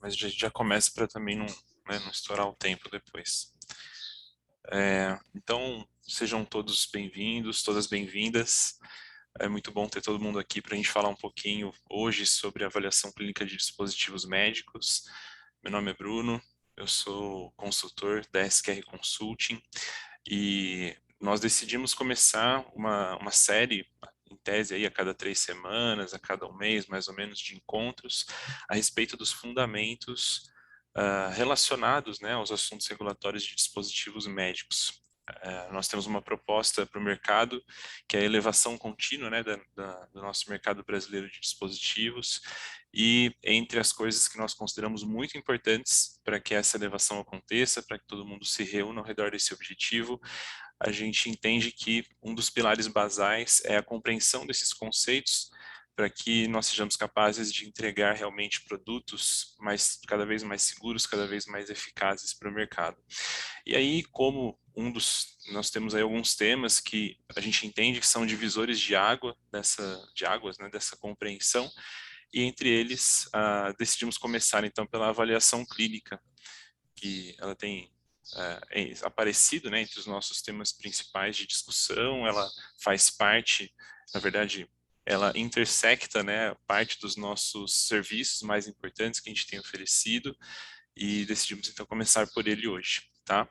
mas a gente já começa para também não, né, não estourar o tempo depois. Então, sejam todos bem-vindos, todas bem-vindas. É muito bom ter todo mundo aqui para a gente falar um pouquinho hoje sobre avaliação clínica de dispositivos médicos. Meu nome é Bruno, eu sou consultor da SQR Consulting e nós decidimos começar uma série, em tese, aí, a cada 3 semanas, a cada um mês, mais ou menos, de encontros a respeito dos fundamentos relacionados, né, aos assuntos regulatórios de dispositivos médicos. Nós temos uma proposta para o mercado, que é a elevação contínua, né, do nosso mercado brasileiro de dispositivos, e entre as coisas que nós consideramos muito importantes para que essa elevação aconteça, para que todo mundo se reúna ao redor desse objetivo, a gente entende que um dos pilares basais é a compreensão desses conceitos, para que nós sejamos capazes de entregar realmente produtos cada vez mais seguros, cada vez mais eficazes para o mercado. E aí, nós temos aí alguns temas que a gente entende que são divisores de águas, né, dessa compreensão, e entre eles decidimos começar então pela avaliação clínica, que ela tem aparecido, né, entre os nossos temas principais de discussão. Ela faz parte, na verdade, ela intersecta, né, parte dos nossos serviços mais importantes que a gente tem oferecido, e decidimos então começar por ele hoje, tá?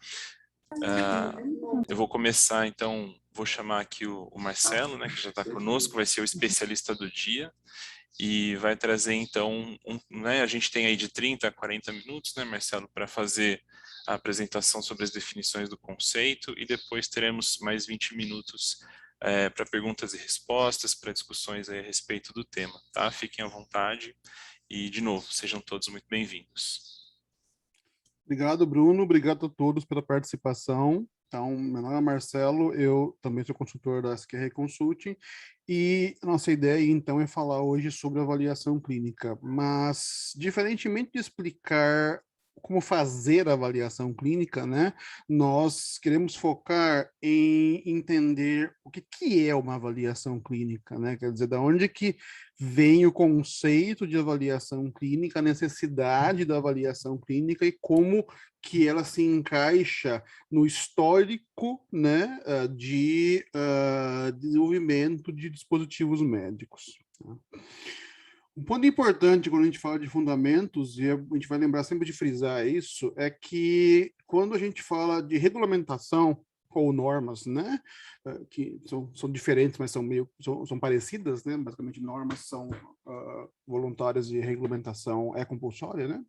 Eu vou começar então, vou chamar aqui o Marcelo, né, que já está conosco, vai ser o especialista do dia, e vai trazer então, né, a gente tem aí de 30 a 40 minutos, né, Marcelo, para fazer a apresentação sobre as definições do conceito, e depois teremos mais 20 minutos para perguntas e respostas, para discussões aí a respeito do tema, tá? Fiquem à vontade e, de novo, sejam todos muito bem-vindos. Obrigado, Bruno. Obrigado a todos pela participação. Então, meu nome é Marcelo, eu também sou consultor da SQR Consulting, e a nossa ideia, então, é falar hoje sobre avaliação clínica. Mas, diferentemente de explicar como fazer a avaliação clínica, né, nós queremos focar em entender o que é uma avaliação clínica, né? Quer dizer, da onde que vem o conceito de avaliação clínica, a necessidade da avaliação clínica e como que ela se encaixa no histórico, né, de desenvolvimento de dispositivos médicos. Um ponto importante quando a gente fala de fundamentos, e a gente vai lembrar sempre de frisar isso, é que quando a gente fala de regulamentação ou normas, né, que são diferentes, mas são parecidas, né, basicamente normas são voluntárias e regulamentação é compulsória, né,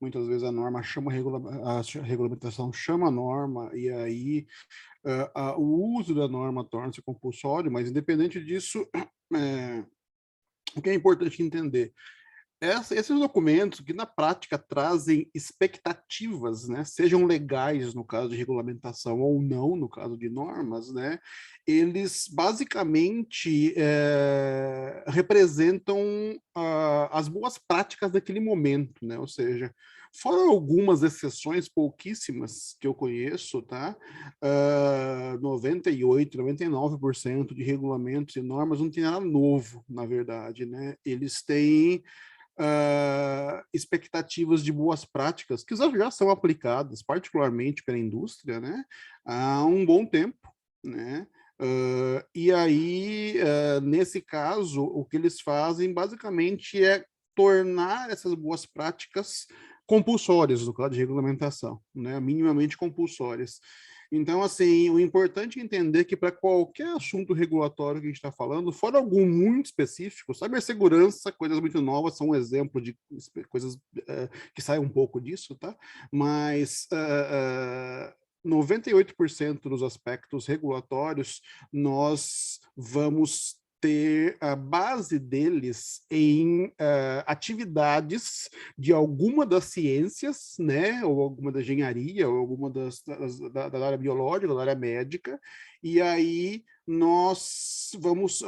muitas vezes a norma chama a regulamentação chama a norma, e aí o uso da norma torna-se compulsório, mas independente disso, o que é importante entender? Esses documentos que na prática trazem expectativas, né, sejam legais no caso de regulamentação ou não no caso de normas, né, eles basicamente representam as boas práticas daquele momento, né, ou seja, fora algumas exceções pouquíssimas que eu conheço, tá, 98, 99% de regulamentos e normas não tem nada novo, na verdade, né, eles têm expectativas de boas práticas que já são aplicadas, particularmente pela indústria, né, há um bom tempo, né, e aí, nesse caso, o que eles fazem basicamente é tornar essas boas práticas compulsórias, no caso de regulamentação, né, minimamente compulsórias. Então, assim, o importante é entender que para qualquer assunto regulatório que a gente está falando, fora algum muito específico, cibersegurança, coisas muito novas, são um exemplo de coisas que saem um pouco disso, tá? Mas 98% dos aspectos regulatórios, nós vamos ter a base deles em atividades de alguma das ciências, né, ou alguma da engenharia, ou alguma da área biológica, da área médica, e aí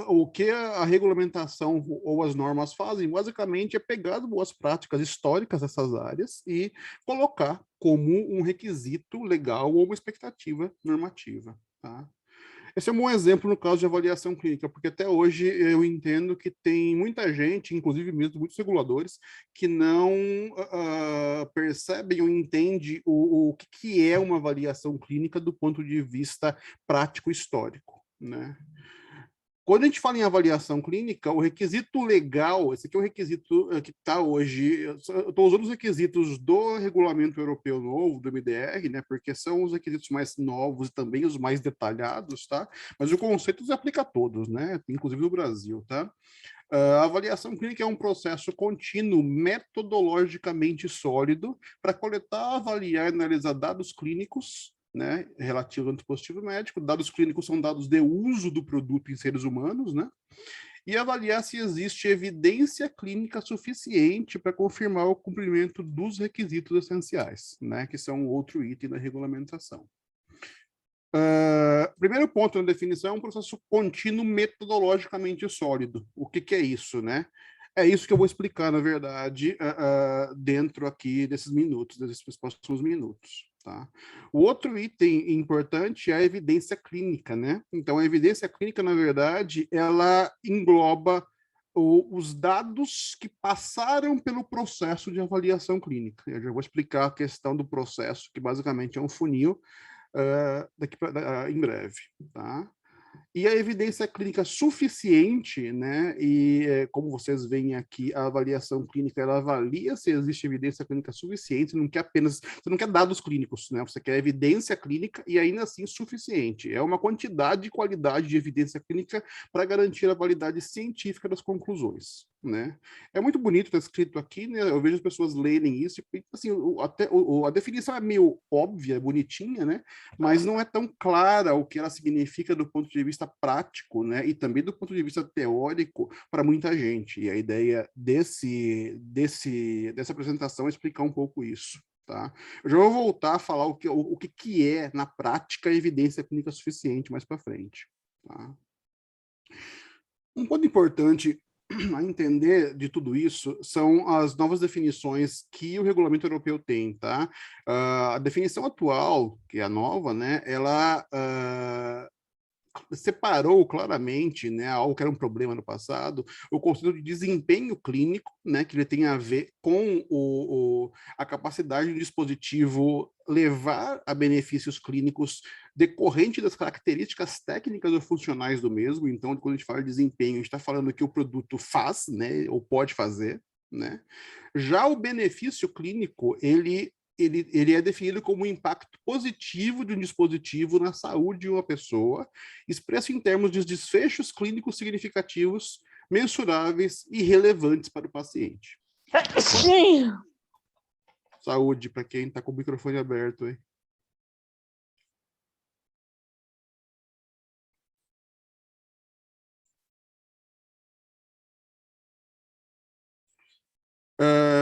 o que a regulamentação ou as normas fazem, basicamente, é pegar as boas práticas históricas dessas áreas e colocar como um requisito legal ou uma expectativa normativa, tá? Esse é um bom exemplo no caso de avaliação clínica, porque até hoje eu entendo que tem muita gente, inclusive mesmo muitos reguladores, que não percebem ou entendem o que é uma avaliação clínica do ponto de vista prático histórico, né? Quando a gente fala em avaliação clínica, o requisito legal, esse aqui é o requisito que está hoje, eu estou usando os requisitos do regulamento europeu novo, do MDR, né, porque são os requisitos mais novos e também os mais detalhados, tá? Mas o conceito se aplica a todos, né, inclusive no Brasil, tá? A avaliação clínica é um processo contínuo, metodologicamente sólido, para coletar, avaliar e analisar dados clínicos, né, relativos ao dispositivo médico. Dados clínicos são dados de uso do produto em seres humanos, né? E avaliar se existe evidência clínica suficiente para confirmar o cumprimento dos requisitos essenciais, né, que são outro item da regulamentação. Primeiro ponto na definição é um processo contínuo metodologicamente sólido. O que é isso, né? É isso que eu vou explicar, na verdade, dentro aqui desses minutos, desses próximos minutos. Tá? O outro item importante é a evidência clínica, né? Então, a evidência clínica, na verdade, ela engloba os dados que passaram pelo processo de avaliação clínica. Eu já vou explicar a questão do processo, que basicamente é um funil, em breve, tá? E a evidência clínica suficiente, né? E como vocês veem aqui, a avaliação clínica ela avalia se existe evidência clínica suficiente, não quer apenas, você não quer dados clínicos, né? Você quer evidência clínica e ainda assim suficiente. É uma quantidade e qualidade de evidência clínica para garantir a validade científica das conclusões, né? É muito bonito estar escrito aqui, né? Eu vejo as pessoas lerem isso e assim, a definição é meio óbvia, bonitinha, né? Mas não é tão clara o que ela significa do ponto de vista prático, né? E também do ponto de vista teórico para muita gente. E a ideia dessa apresentação é explicar um pouco isso. Tá? Eu já vou voltar a falar o que é, na prática, a evidência clínica suficiente mais para frente. Tá? Um ponto importante a entender de tudo isso são as novas definições que o regulamento europeu tem, tá? A definição atual, que é a nova, né, ela separou claramente, né, algo que era um problema no passado, o conceito de desempenho clínico, né, que ele tem a ver com a capacidade do dispositivo levar a benefícios clínicos decorrente das características técnicas ou funcionais do mesmo. Então, quando a gente fala de desempenho, a gente está falando que o produto faz, né, ou pode fazer, né? Já o benefício clínico, ele é definido como um impacto positivo de um dispositivo na saúde de uma pessoa, expresso em termos de desfechos clínicos significativos, mensuráveis e relevantes para o paciente. Sim. Saúde para quem está com o microfone aberto aí.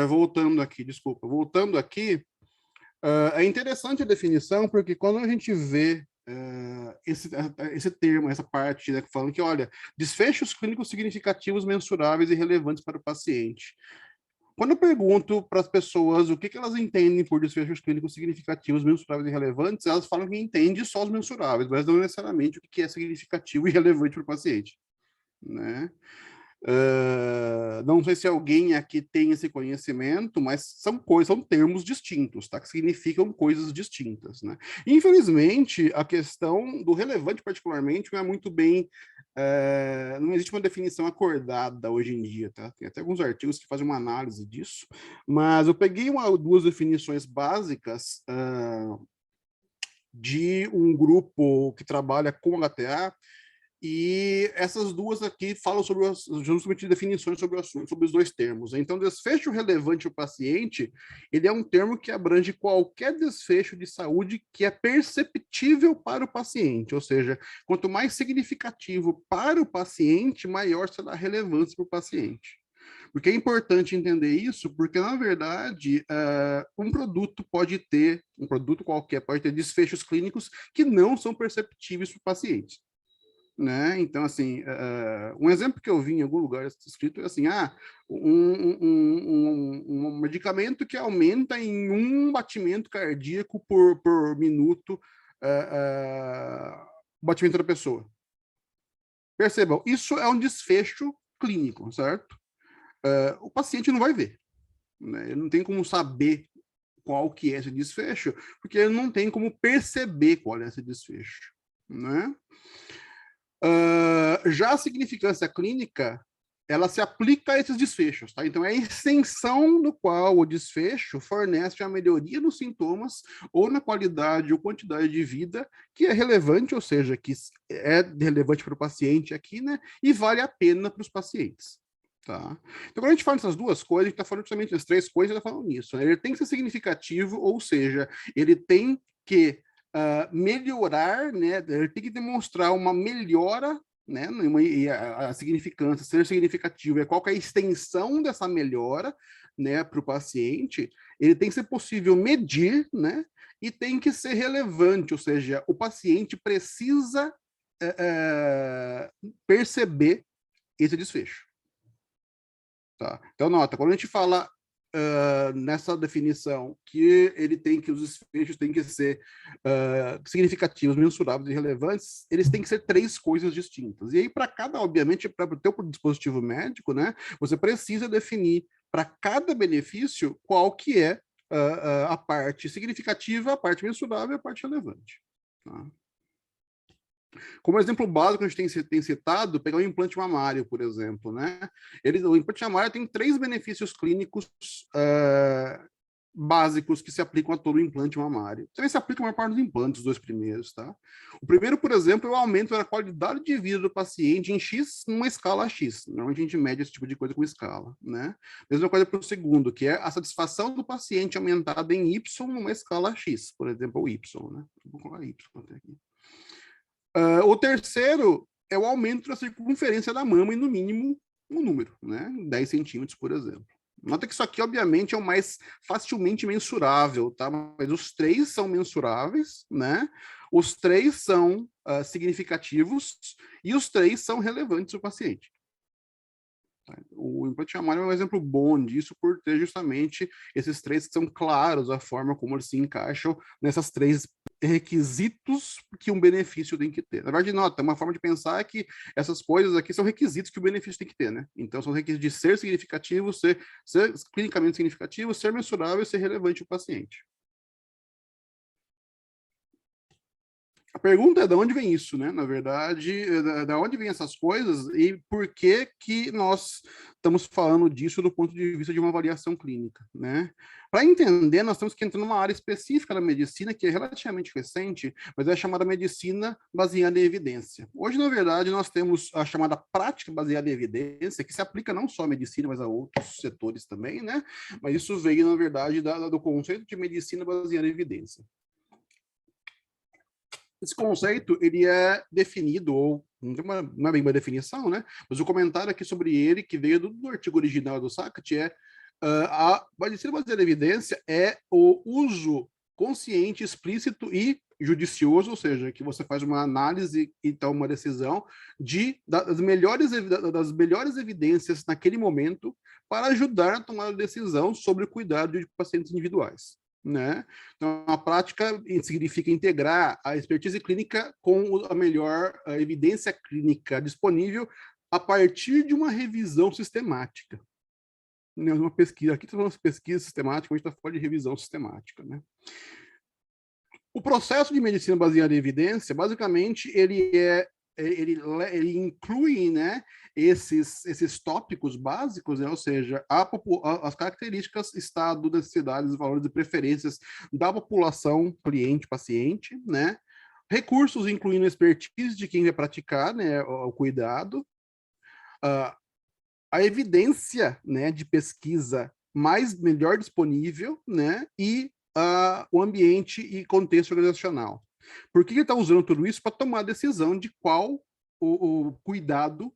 Voltando aqui, desculpa. Voltando aqui, é interessante a definição, porque quando a gente vê esse termo, essa parte, né, falando que, olha, desfechos clínicos significativos, mensuráveis e relevantes para o paciente. Quando eu pergunto para as pessoas o que elas entendem por desfechos clínicos significativos, mensuráveis e relevantes, elas falam que entendem só os mensuráveis, mas não necessariamente o que é significativo e relevante para o paciente, né? Não sei se alguém aqui tem esse conhecimento, mas são termos distintos, tá? Que significam coisas distintas, né? Infelizmente, a questão do relevante, particularmente, não é muito bem. Não existe uma definição acordada hoje em dia, tá? Tem até alguns artigos que fazem uma análise disso, mas eu peguei duas definições básicas de um grupo que trabalha com HTA. E essas duas aqui falam sobre justamente definições sobre o assunto, sobre os dois termos. Então, desfecho relevante ao paciente, ele é um termo que abrange qualquer desfecho de saúde que é perceptível para o paciente, ou seja, quanto mais significativo para o paciente, maior será a relevância para o paciente. Porque é importante entender isso, porque, na verdade, um produto qualquer pode ter desfechos clínicos que não são perceptíveis para o paciente. Né? Então, assim, um exemplo que eu vi em algum lugar escrito é assim, um medicamento que aumenta em 1 batimento cardíaco por minuto o batimento da pessoa. Percebam, isso é um desfecho clínico, certo? O paciente não vai ver, né? Ele não tem como saber qual que é esse desfecho, porque ele não tem como perceber qual é esse desfecho, né? Já a significância clínica, ela se aplica a esses desfechos, tá? Então, é a extensão do qual o desfecho fornece a melhoria nos sintomas ou na qualidade ou quantidade de vida que é relevante, ou seja, que é relevante para o paciente aqui, né? E vale a pena para os pacientes. Tá? Então, quando a gente fala nessas duas coisas, a gente está falando justamente das três coisas, está falando nisso. Né? Ele tem que ser significativo, ou seja, ele tem que melhorar, né? Ele tem que demonstrar uma melhora, né? E a significância, ser significativo, é qual que é a extensão dessa melhora, né, para o paciente. Ele tem que ser possível medir, né? E tem que ser relevante, ou seja, o paciente precisa perceber esse desfecho. Tá? Então, nota, quando a gente fala nessa definição que ele tem que os desfechos têm que ser significativos, mensuráveis e relevantes, eles têm que ser três coisas distintas. E aí, para cada, obviamente, para o teu dispositivo médico, né, você precisa definir para cada benefício qual que é a parte significativa, a parte mensurável e a parte relevante. Tá? Como exemplo básico, a gente tem citado, pegar o implante mamário, por exemplo, né? O implante mamário tem 3 benefícios clínicos básicos que se aplicam a todo o implante mamário. Também se aplica a maior parte dos implantes, os 2 primeiros, tá? O primeiro, por exemplo, é o aumento da qualidade de vida do paciente em X, numa escala X. Normalmente a gente mede esse tipo de coisa com escala, né? Mesma coisa para o segundo, que é a satisfação do paciente aumentada em Y numa escala X, por exemplo, o Y, né? Vou colocar Y aqui. O terceiro é o aumento da circunferência da mama e, no mínimo, um número, né? 10 centímetros, por exemplo. Nota que isso aqui, obviamente, é o mais facilmente mensurável, tá? Mas os 3 são mensuráveis, né? Os 3 são significativos e os 3 são relevantes para o paciente. O implante mamário é um exemplo bom disso, por ter justamente esses 3 que são claros, a forma como eles se encaixam nessas 3 requisitos que um benefício tem que ter. Na verdade, nota, uma forma de pensar é que essas coisas aqui são requisitos que o benefício tem que ter, né? Então, são requisitos de ser significativo, ser clinicamente significativo, ser mensurável e ser relevante para o paciente. A pergunta é de onde vem isso, né? Na verdade, da onde vem essas coisas e por que que nós estamos falando disso do ponto de vista de uma avaliação clínica, né? Para entender, nós temos que entrar numa área específica da medicina que é relativamente recente, mas é chamada medicina baseada em evidência. Hoje, na verdade, nós temos a chamada prática baseada em evidência, que se aplica não só à medicina, mas a outros setores também, né? Mas isso veio, na verdade, do conceito de medicina baseada em evidência. Esse conceito, ele é definido, ou não é bem uma definição, né? Mas o comentário aqui sobre ele, que veio do artigo original do Sackett, é a medicina baseada em evidência é o uso consciente, explícito e judicioso, ou seja, que você faz uma análise e toma uma decisão das melhores evidências naquele momento para ajudar a tomar a decisão sobre o cuidado de pacientes individuais. Né? Então, a prática significa integrar a expertise clínica com a melhor evidência clínica disponível a partir de uma revisão sistemática. Uma pesquisa, aqui estamos falando de pesquisa sistemática, a gente está falando de revisão sistemática. Né? O processo de medicina baseada em evidência, basicamente, ele inclui, né, esses tópicos básicos, né, ou seja, as características, estado, necessidades, valores e preferências da população cliente-paciente, né, recursos incluindo expertise de quem vai praticar, né, o cuidado, a evidência, né, de pesquisa melhor disponível, né, e o ambiente e contexto organizacional. Por que ele está usando tudo isso? Para tomar a decisão de qual o cuidado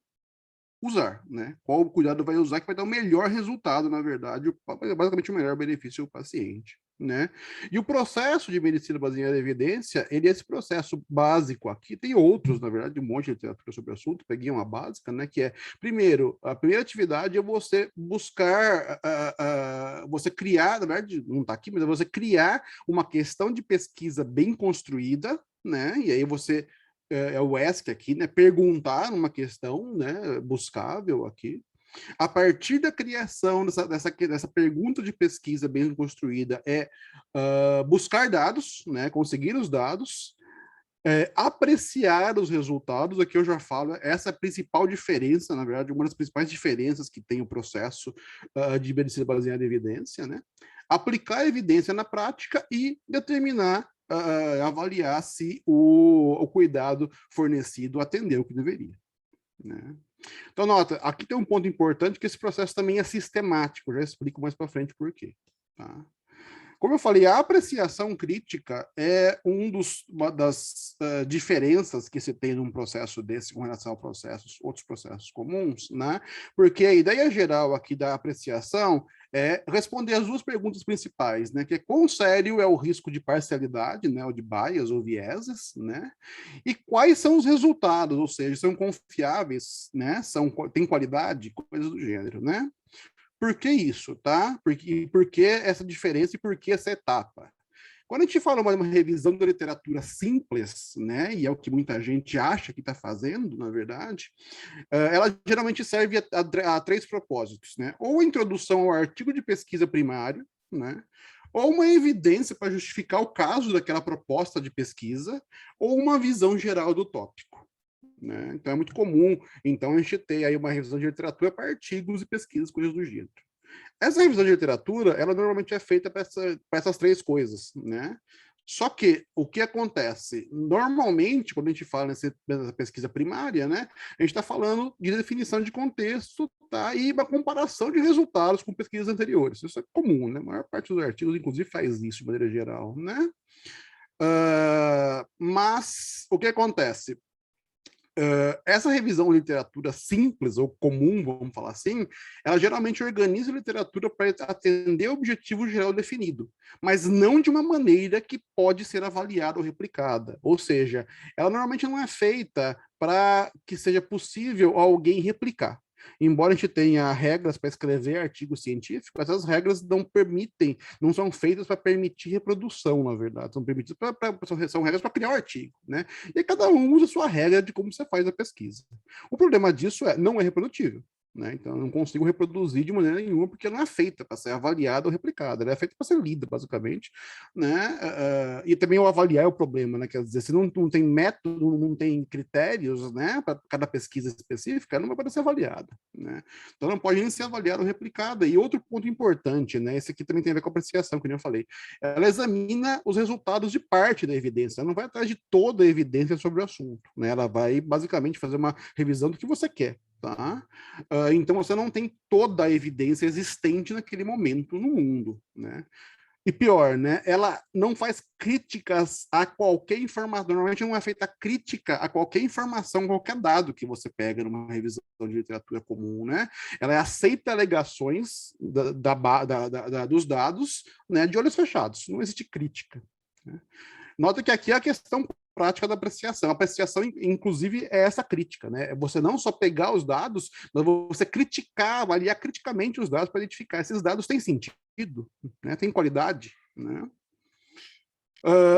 usar, né? Qual cuidado vai usar que vai dar o melhor resultado, na verdade, basicamente o melhor benefício ao paciente, né? E o processo de medicina baseada em evidência, ele é esse processo básico aqui, tem outros, na verdade, um monte de literatura sobre o assunto, peguei uma básica, né, que é, primeiro, a primeira atividade é você buscar, você criar, na verdade, não está aqui, mas é você criar uma questão de pesquisa bem construída, né? E aí você é o ESC aqui, né? Perguntar uma questão, né? Buscável aqui. A partir da criação dessa pergunta de pesquisa bem construída, buscar dados, né? Conseguir os dados, apreciar os resultados. Aqui eu já falo, essa é a principal diferença, na verdade, uma das principais diferenças que tem o processo de medicina baseada em evidência, né? Aplicar a evidência na prática e determinar, avaliar se o cuidado fornecido atendeu o que deveria, né? Então, nota, aqui tem um ponto importante que esse processo também é sistemático, já explico mais para frente por quê, tá? Como eu falei, a apreciação crítica é uma das diferenças que se tem num processo desse com relação a outros processos comuns, né? Porque a ideia geral aqui da apreciação é responder as duas perguntas principais, né? Que é quão sério é o risco de parcialidade, né? Ou de bias ou vieses, né? E quais são os resultados, ou seja, são confiáveis, né? Tem qualidade, coisas do gênero, né? Por que isso, tá? Por que essa diferença e por que essa etapa? Quando a gente fala de uma revisão da literatura simples, né, e é o que muita gente acha que está fazendo, na verdade, ela geralmente serve a três propósitos, né? Ou a introdução ao artigo de pesquisa primário, né? Ou uma evidência para justificar o caso daquela proposta de pesquisa, ou uma visão geral do tópico, né? Então é muito comum, então, a gente ter aí uma revisão de literatura para artigos e pesquisas, coisas do gênero. Essa revisão de literatura, ela normalmente é feita para essas três coisas, né? Só que o que acontece? Normalmente, quando a gente fala nessa pesquisa primária, né, a gente está falando de definição de contexto, tá? E uma comparação de resultados com pesquisas anteriores. Isso é comum, né? A maior parte dos artigos, inclusive, faz isso de maneira geral, né? Mas o que acontece? Essa revisão de literatura simples ou comum, vamos falar assim, ela geralmente organiza a literatura para atender o objetivo geral definido, mas não de uma maneira que pode ser avaliada ou replicada. Ou seja, ela normalmente não é feita para que seja possível alguém replicar. Embora a gente tenha regras para escrever artigos científicos, essas regras não permitem, não são feitas para permitir reprodução, na verdade, são regras para criar o artigo, né? E cada um usa a sua regra de como você faz a pesquisa. O problema disso não é reprodutível, né? Então, eu não consigo reproduzir de maneira nenhuma, porque ela não é feita para ser avaliada ou replicada, ela é feita para ser lida, basicamente, né? E também o avaliar é o problema, né? Quer dizer, se não tem método, não tem critérios, né, para cada pesquisa específica, ela não vai poder ser avaliada, né? Então, não pode nem ser avaliada ou replicada. E outro ponto importante, né? Esse aqui também tem a ver com a apreciação, que eu falei. Ela examina os resultados de parte da evidência, ela não vai atrás de toda a evidência sobre o assunto, né? Ela vai, basicamente, fazer uma revisão do que você quer, tá? Então, você não tem toda a evidência existente naquele momento no mundo, né? E pior, né? Ela não faz críticas a qualquer informação. Normalmente não é feita crítica a qualquer informação, qualquer dado que você pega numa revisão de literatura comum, né? Ela aceita alegações dos dados, né, de olhos fechados. Não existe crítica, né? Nota que aqui é a questão prática da apreciação. A apreciação, inclusive, é essa crítica, né? É você não só pegar os dados, mas você criticar, avaliar criticamente os dados para identificar esses dados têm sentido, né? Tem qualidade, né?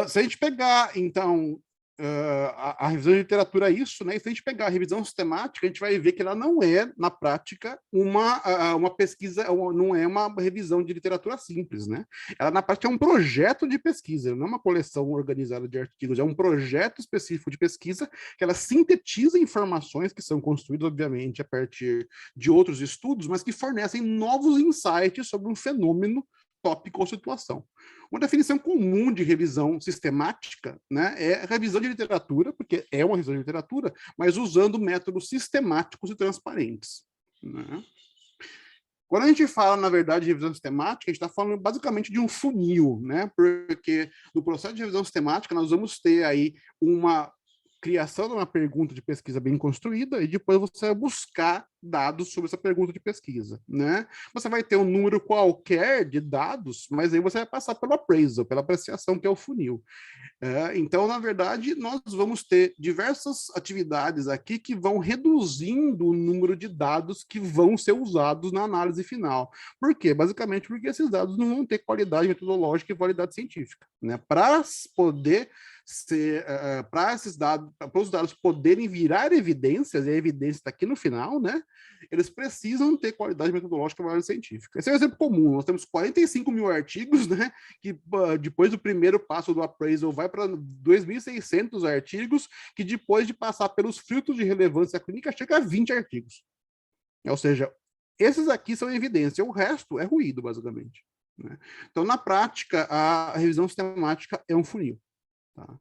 Se a gente pegar, então, a revisão de literatura é isso, né? E se a gente pegar a revisão sistemática, a gente vai ver que ela não é, na prática, uma pesquisa, não é uma revisão de literatura simples, né? Ela, na prática, é um projeto de pesquisa, não é uma coleção organizada de artigos, é um projeto específico de pesquisa que ela sintetiza informações que são construídas, obviamente, a partir de outros estudos, mas que fornecem novos insights sobre um fenômeno, tópico ou situação. Uma definição comum de revisão sistemática, né, é revisão de literatura, porque é uma revisão de literatura, mas usando métodos sistemáticos e transparentes, né? Quando a gente fala, na verdade, de revisão sistemática, a gente está falando basicamente de um funil, né? Porque no processo de revisão sistemática nós vamos ter aí uma criação de uma pergunta de pesquisa bem construída e depois você vai buscar dados sobre essa pergunta de pesquisa, né? Você vai ter um número qualquer de dados, mas aí você vai passar pelo appraisal, pela apreciação, que é o funil. Então, na verdade, nós vamos ter diversas atividades aqui que vão reduzindo o número de dados que vão ser usados na análise final. Por quê? Basicamente porque esses dados não vão ter qualidade metodológica e validade científica, né? Para poder para esses dados, para os dados poderem virar evidências, e a evidência está aqui no final, né? Eles precisam ter qualidade metodológica e análise científica. Esse é um exemplo comum. Nós temos 45 mil artigos, né? Que depois do primeiro passo do appraisal vai para 2.600 artigos, que depois de passar pelos filtros de relevância clínica chega a 20 artigos. Ou seja, esses aqui são evidência, o resto é ruído, basicamente, né? Então, na prática, a revisão sistemática é um funil. Tá?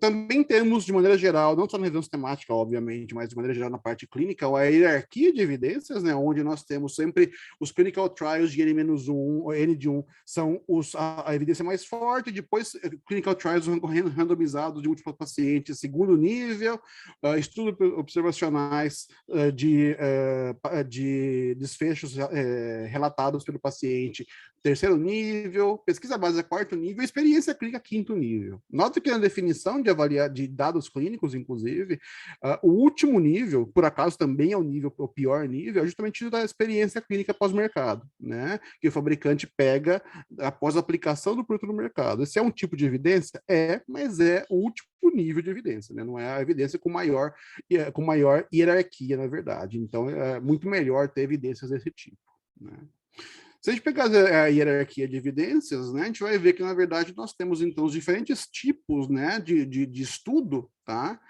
Também temos, de maneira geral, não só na revisão sistemática, obviamente, mas de maneira geral na parte clínica, a hierarquia de evidências, né, onde nós temos sempre os clinical trials de N-1, ou N de 1, são a evidência mais forte, depois clinical trials randomizados de múltiplos pacientes, segundo nível, estudos observacionais de desfechos relatados pelo paciente, terceiro nível, pesquisa básica quarto nível, experiência clínica quinto nível. Nota que na definição de avaliar de dados clínicos, inclusive, o último nível, por acaso também é o pior nível, é justamente da experiência clínica pós-mercado, né? Que o fabricante pega após a aplicação do produto no mercado. Esse é um tipo de evidência? É, mas é o último nível de evidência, né? Não é a evidência com maior hierarquia, na verdade. Então, é muito melhor ter evidências desse tipo, né? Se a gente pegar a hierarquia de evidências, né, a gente vai ver que, na verdade, nós temos, então, os diferentes tipos, né, de estudo, tá?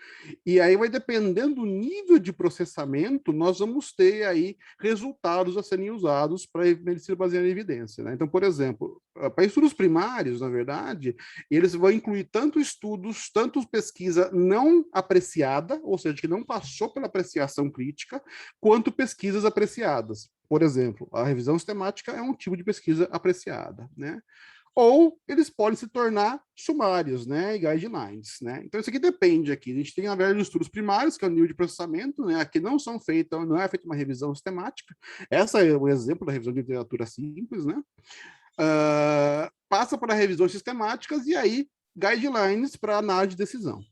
E aí vai dependendo do nível de processamento, nós vamos ter aí resultados a serem usados para medicina baseada em evidência, né? Então, por exemplo, para estudos primários, na verdade, eles vão incluir tanto estudos, tanto pesquisa não apreciada, ou seja, que não passou pela apreciação crítica, quanto pesquisas apreciadas. Por exemplo, a revisão sistemática é um tipo de pesquisa apreciada, né? Ou eles podem se tornar sumários, né, e guidelines, né? Então isso aqui depende aqui. A gente tem, na verdade, os estudos primários, que é o nível de processamento, né? Aqui não é feita uma revisão sistemática. Essa é o exemplo da revisão de literatura simples, né? Passa para revisões sistemáticas e aí guidelines para análise de decisão.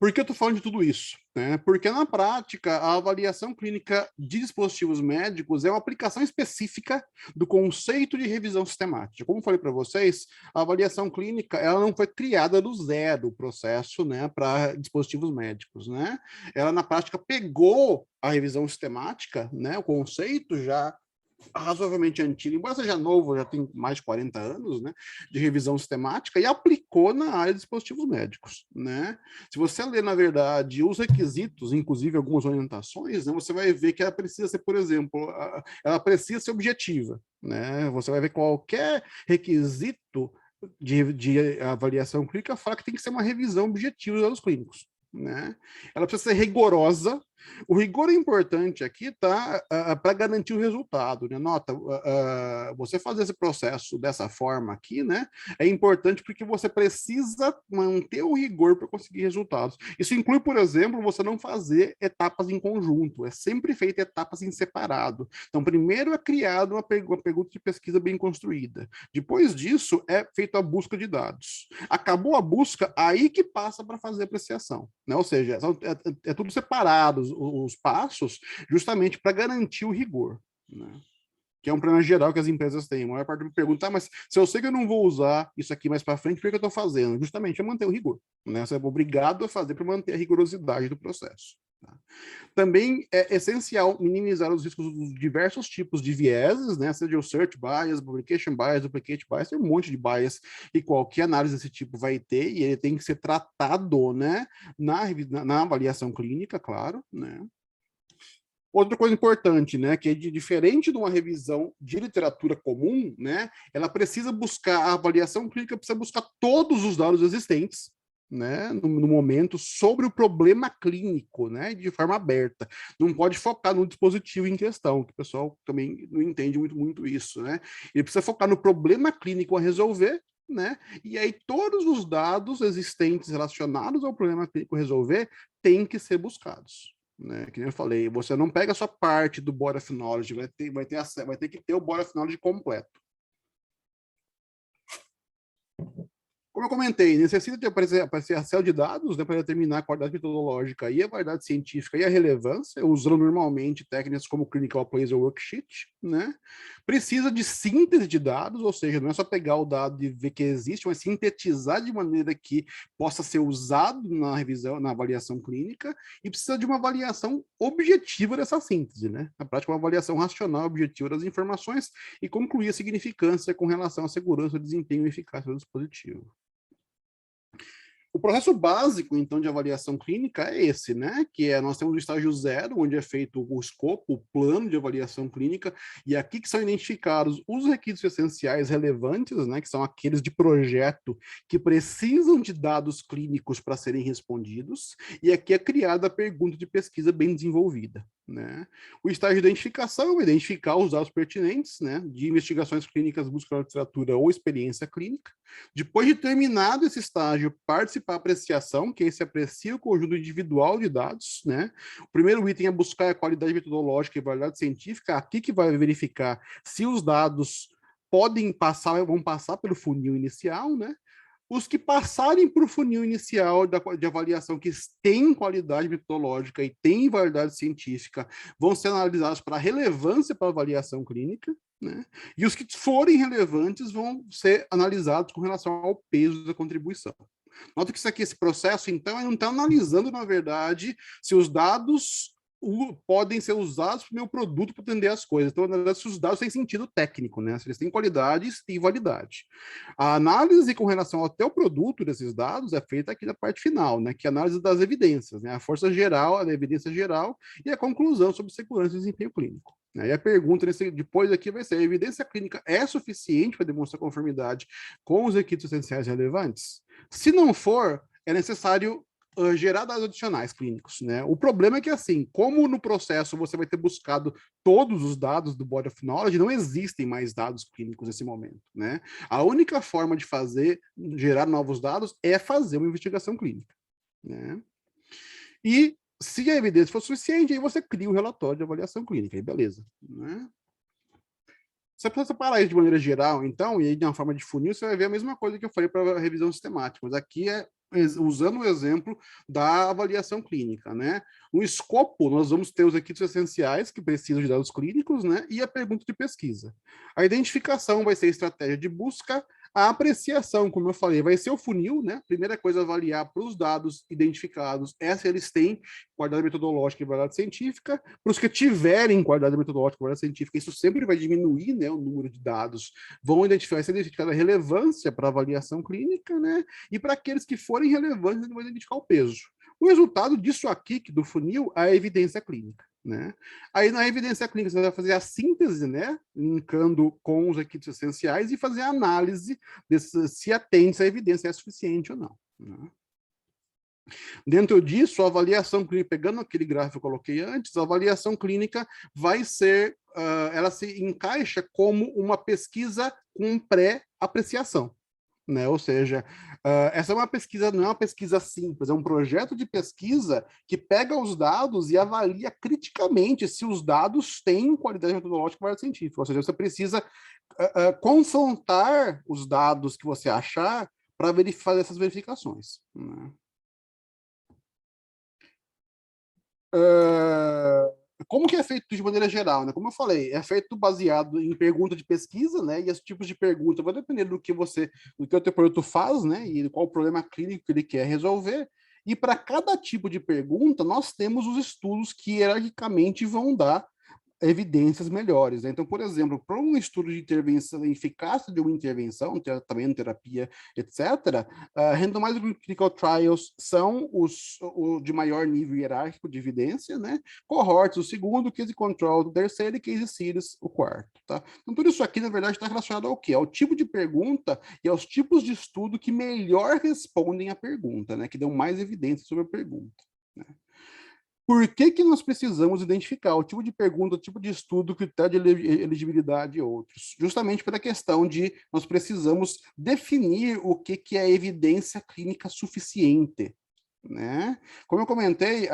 Por que eu estou falando de tudo isso? Porque, na prática, a avaliação clínica de dispositivos médicos é uma aplicação específica do conceito de revisão sistemática. Como eu falei para vocês, a avaliação clínica ela não foi criada do zero, o processo, né, para dispositivos médicos, né? Ela, na prática, pegou a revisão sistemática, né, o conceito já razoavelmente antigo, embora seja novo, já tem mais de 40 anos, né, de revisão sistemática, e aplicou na área de dispositivos médicos, né? Se você ler, na verdade, os requisitos, inclusive algumas orientações, né, você vai ver que ela precisa ser, por exemplo, ela precisa ser objetiva, né? Você vai ver qualquer requisito de avaliação clínica fala que tem que ser uma revisão objetiva dos dados clínicos, né? Ela precisa ser rigorosa. O rigor é importante aqui, tá? Para garantir o resultado, né? Nota, você fazer esse processo dessa forma aqui, né? É importante porque você precisa manter o rigor para conseguir resultados. Isso inclui, por exemplo, você não fazer etapas em conjunto, é sempre feito etapas em separado. Então, primeiro é criada uma pergunta de pesquisa bem construída. Depois disso, é feita a busca de dados. Acabou a busca, aí que passa para fazer a apreciação, né? Ou seja, é tudo separado, os passos, justamente para garantir o rigor, né? Que é um problema geral que as empresas têm. A maior parte me pergunta, mas se eu sei que eu não vou usar isso aqui mais para frente, por que eu estou fazendo? Justamente é manter o rigor, né? Você é obrigado a fazer para manter a rigorosidade do processo. Tá? Também é essencial minimizar os riscos dos diversos tipos de vieses, né? Seja o search bias, publication bias, duplicate bias, tem um monte de bias e qualquer análise desse tipo vai ter, e ele tem que ser tratado, né? Na avaliação clínica, claro, né? Outra coisa importante, né, que é diferente de uma revisão de literatura comum, né, ela precisa buscar, a avaliação clínica precisa buscar todos os dados existentes, né, no momento, sobre o problema clínico, né, de forma aberta. Não pode focar no dispositivo em questão, que o pessoal também não entende muito isso, né. Ele precisa focar no problema clínico a resolver, né, e aí todos os dados existentes relacionados ao problema clínico a resolver têm que ser buscados. Né? Que nem eu falei, você não pega só parte do body of knowledge, vai ter que ter o body of knowledge completo. Como eu comentei, necessita de apreciação de dados, né, para determinar a qualidade metodológica e a validade científica e a relevância, usando normalmente técnicas como Clinical Appraisal Worksheet, né? Precisa de síntese de dados, ou seja, não é só pegar o dado e ver que existe, mas sintetizar de maneira que possa ser usado na revisão, na avaliação clínica, e precisa de uma avaliação objetiva dessa síntese, né? Na prática, uma avaliação racional objetiva das informações e concluir a significância com relação à segurança, desempenho e eficácia do dispositivo. O processo básico, então, de avaliação clínica é esse, né? Que é, nós temos o estágio 0, onde é feito o escopo, o plano de avaliação clínica, e aqui que são identificados os requisitos essenciais relevantes, né? Que são aqueles de projeto que precisam de dados clínicos para serem respondidos, e aqui é criada a pergunta de pesquisa bem desenvolvida, né? O estágio de identificação é identificar os dados pertinentes, né? De investigações clínicas, busca na literatura ou experiência clínica. Depois de terminado esse estágio, participar da apreciação, que aí se aprecia o conjunto individual de dados, né? O primeiro item é buscar a qualidade metodológica e validade científica, aqui que vai verificar se os dados podem passar, vão passar pelo funil inicial, né? Os que passarem para o funil inicial de avaliação, que têm qualidade metodológica e têm validade científica, vão ser analisados para relevância para a avaliação clínica, né? E os que forem relevantes vão ser analisados com relação ao peso da contribuição. Nota que isso aqui, esse processo, então, ele não está analisando, na verdade, se os dados podem ser usados para o meu produto para atender as coisas. Então, na verdade, se os dados têm sentido técnico, né? Se eles têm qualidade e validade. A análise com relação ao teu produto desses dados é feita aqui na parte final, né? Que é a análise das evidências, né? A força geral, a evidência geral e a conclusão sobre segurança e desempenho clínico. E a pergunta depois aqui vai ser: a evidência clínica é suficiente para demonstrar conformidade com os requisitos essenciais relevantes? Se não for, é necessário gerar dados adicionais clínicos, né? O problema é que, assim, como no processo você vai ter buscado todos os dados do Body of Knowledge, não existem mais dados clínicos nesse momento, né? A única forma de gerar novos dados é fazer uma investigação clínica, né? E se a evidência for suficiente, aí você cria o relatório de avaliação clínica, aí beleza, né? Você precisa separar isso de maneira geral, então, e aí de uma forma de funil, você vai ver a mesma coisa que eu falei para a revisão sistemática, mas aqui é usando o exemplo da avaliação clínica, né? No escopo, nós vamos ter os requisitos essenciais que precisam de dados clínicos, né? E a pergunta de pesquisa. A identificação vai ser a estratégia de busca, a apreciação, como eu falei, vai ser o funil, né? Primeira coisa, avaliar para os dados identificados, se eles têm qualidade metodológica e validade científica. Para os que tiverem qualidade metodológica e validade científica, isso sempre vai diminuir, né, o número de dados, vai ser identificada a relevância para a avaliação clínica, né? E para aqueles que forem relevantes, ele vai identificar o peso. O resultado disso aqui, do funil, é a evidência clínica, né? Aí na evidência clínica você vai fazer a síntese, né, linkando com os requisitos essenciais e fazer a análise se a evidência é suficiente ou não, né? Dentro disso, a avaliação clínica, pegando aquele gráfico que eu coloquei antes, a avaliação clínica vai ser, ela se encaixa como uma pesquisa com pré-apreciação, né? Ou seja, essa é uma pesquisa, não é uma pesquisa simples, é um projeto de pesquisa que pega os dados e avalia criticamente se os dados têm qualidade metodológica e qualidade científica. Ou seja, você precisa confrontar os dados que você achar para fazer essas verificações, né? Como que é feito de maneira geral, né? Como eu falei, é feito baseado em pergunta de pesquisa, né? E esses tipos de pergunta vai depender do que o teu produto faz, né? E qual o problema clínico que ele quer resolver. E para cada tipo de pergunta, nós temos os estudos que hierarquicamente vão dar evidências melhores, né? Então, por exemplo, para um estudo de intervenção, eficácia de uma intervenção, tratamento, terapia, etc., randomized clinical trials são os de maior nível hierárquico de evidência, né? Cohorts, o segundo, case control, o terceiro, e case series, o quarto, tá? Então, tudo isso aqui, na verdade, está relacionado ao quê? Ao tipo de pergunta e aos tipos de estudo que melhor respondem à pergunta, né? Que dão mais evidência sobre a pergunta, né? Por que nós precisamos identificar o tipo de pergunta, o tipo de estudo, critério de elegibilidade e outros? Justamente pela questão de nós precisamos definir o que é evidência clínica suficiente, né? Como eu comentei,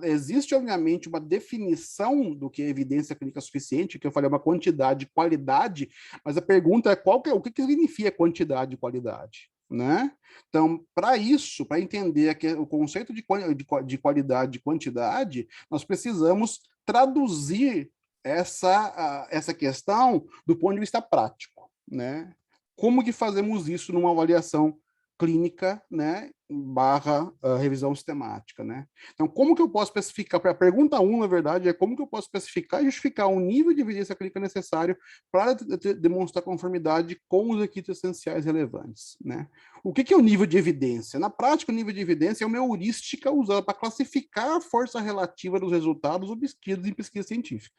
existe, obviamente, uma definição do que é evidência clínica suficiente, que eu falei, uma quantidade e qualidade, mas a pergunta é o que significa quantidade e qualidade, né? Então, para isso, para entender o conceito de qualidade e quantidade, nós precisamos traduzir essa questão do ponto de vista prático, né? Como que fazemos isso numa avaliação clínica, né, barra revisão sistemática, né? Então, como que eu posso especificar, a pergunta 1, na verdade, é como que eu posso especificar e justificar o nível de evidência clínica necessário para demonstrar conformidade com os requisitos essenciais relevantes, né? O que é o nível de evidência? Na prática, o nível de evidência é uma heurística usada para classificar a força relativa dos resultados obtidos em pesquisa científica.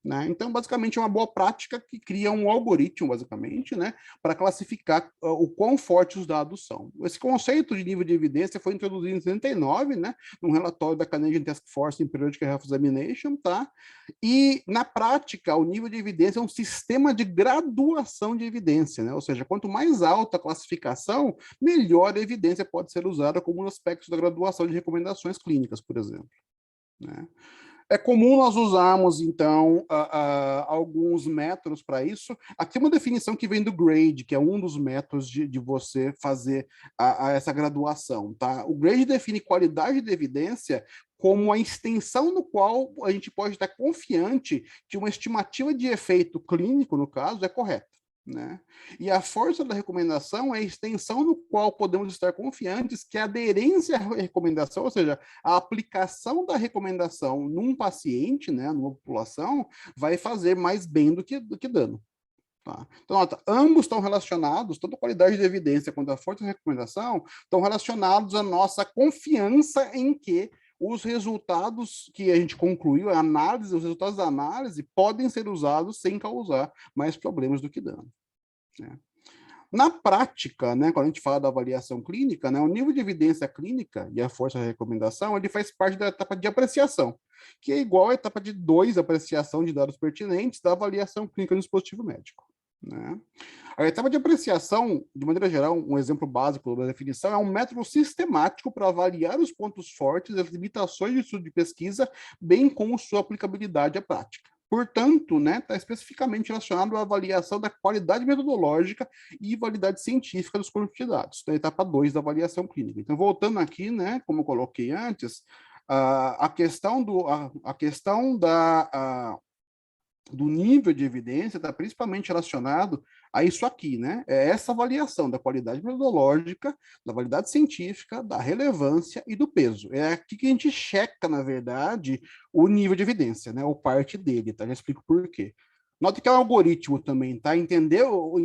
Né? Então, basicamente, é uma boa prática que cria um algoritmo, basicamente, né, para classificar o quão fortes os dados são. Esse conceito de nível de evidência foi introduzido em 79, né, num relatório da Canadian Task Force in Periodic Health Examination, tá? E, na prática, o nível de evidência é um sistema de graduação de evidência, né? Ou seja, quanto mais alta a classificação, melhor a evidência pode ser usada como um aspecto da graduação de recomendações clínicas, por exemplo. Né? É comum nós usarmos, então, alguns métodos para isso. Aqui uma definição que vem do GRADE, que é um dos métodos de você fazer essa graduação. Tá? O GRADE define qualidade de evidência como a extensão no qual a gente pode estar confiante que uma estimativa de efeito clínico, no caso, é correta. Né? E a força da recomendação é a extensão no qual podemos estar confiantes que a aderência à recomendação, ou seja, a aplicação da recomendação num paciente, né, numa população, vai fazer mais bem do que dano. Tá? Então, nota, ambos estão relacionados, tanto a qualidade de evidência quanto a força de recomendação, estão relacionados à nossa confiança em que os resultados que a gente concluiu, a análise, os resultados da análise podem ser usados sem causar mais problemas do que dano. Né? Na prática, né, quando a gente fala da avaliação clínica, né, o nível de evidência clínica e a força de recomendação, ele faz parte da etapa de apreciação, que é igual à etapa de 2, apreciação de dados pertinentes da avaliação clínica no dispositivo médico. Né? A etapa de apreciação, de maneira geral, um exemplo básico da definição, é um método sistemático para avaliar os pontos fortes e as limitações de estudo de pesquisa, bem como sua aplicabilidade à prática. Portanto, né, está especificamente relacionado à avaliação da qualidade metodológica e validade científica dos conjuntos de dados, da etapa 2 da avaliação clínica. Então, voltando aqui, né, como eu coloquei antes, a questão do nível de evidência está principalmente relacionado a isso aqui, né? É essa avaliação da qualidade metodológica, da validade científica, da relevância e do peso. É aqui que a gente checa, na verdade, o nível de evidência, né? Ou parte dele, tá? Já explico por quê. Note que é um algoritmo também, tá? Entender o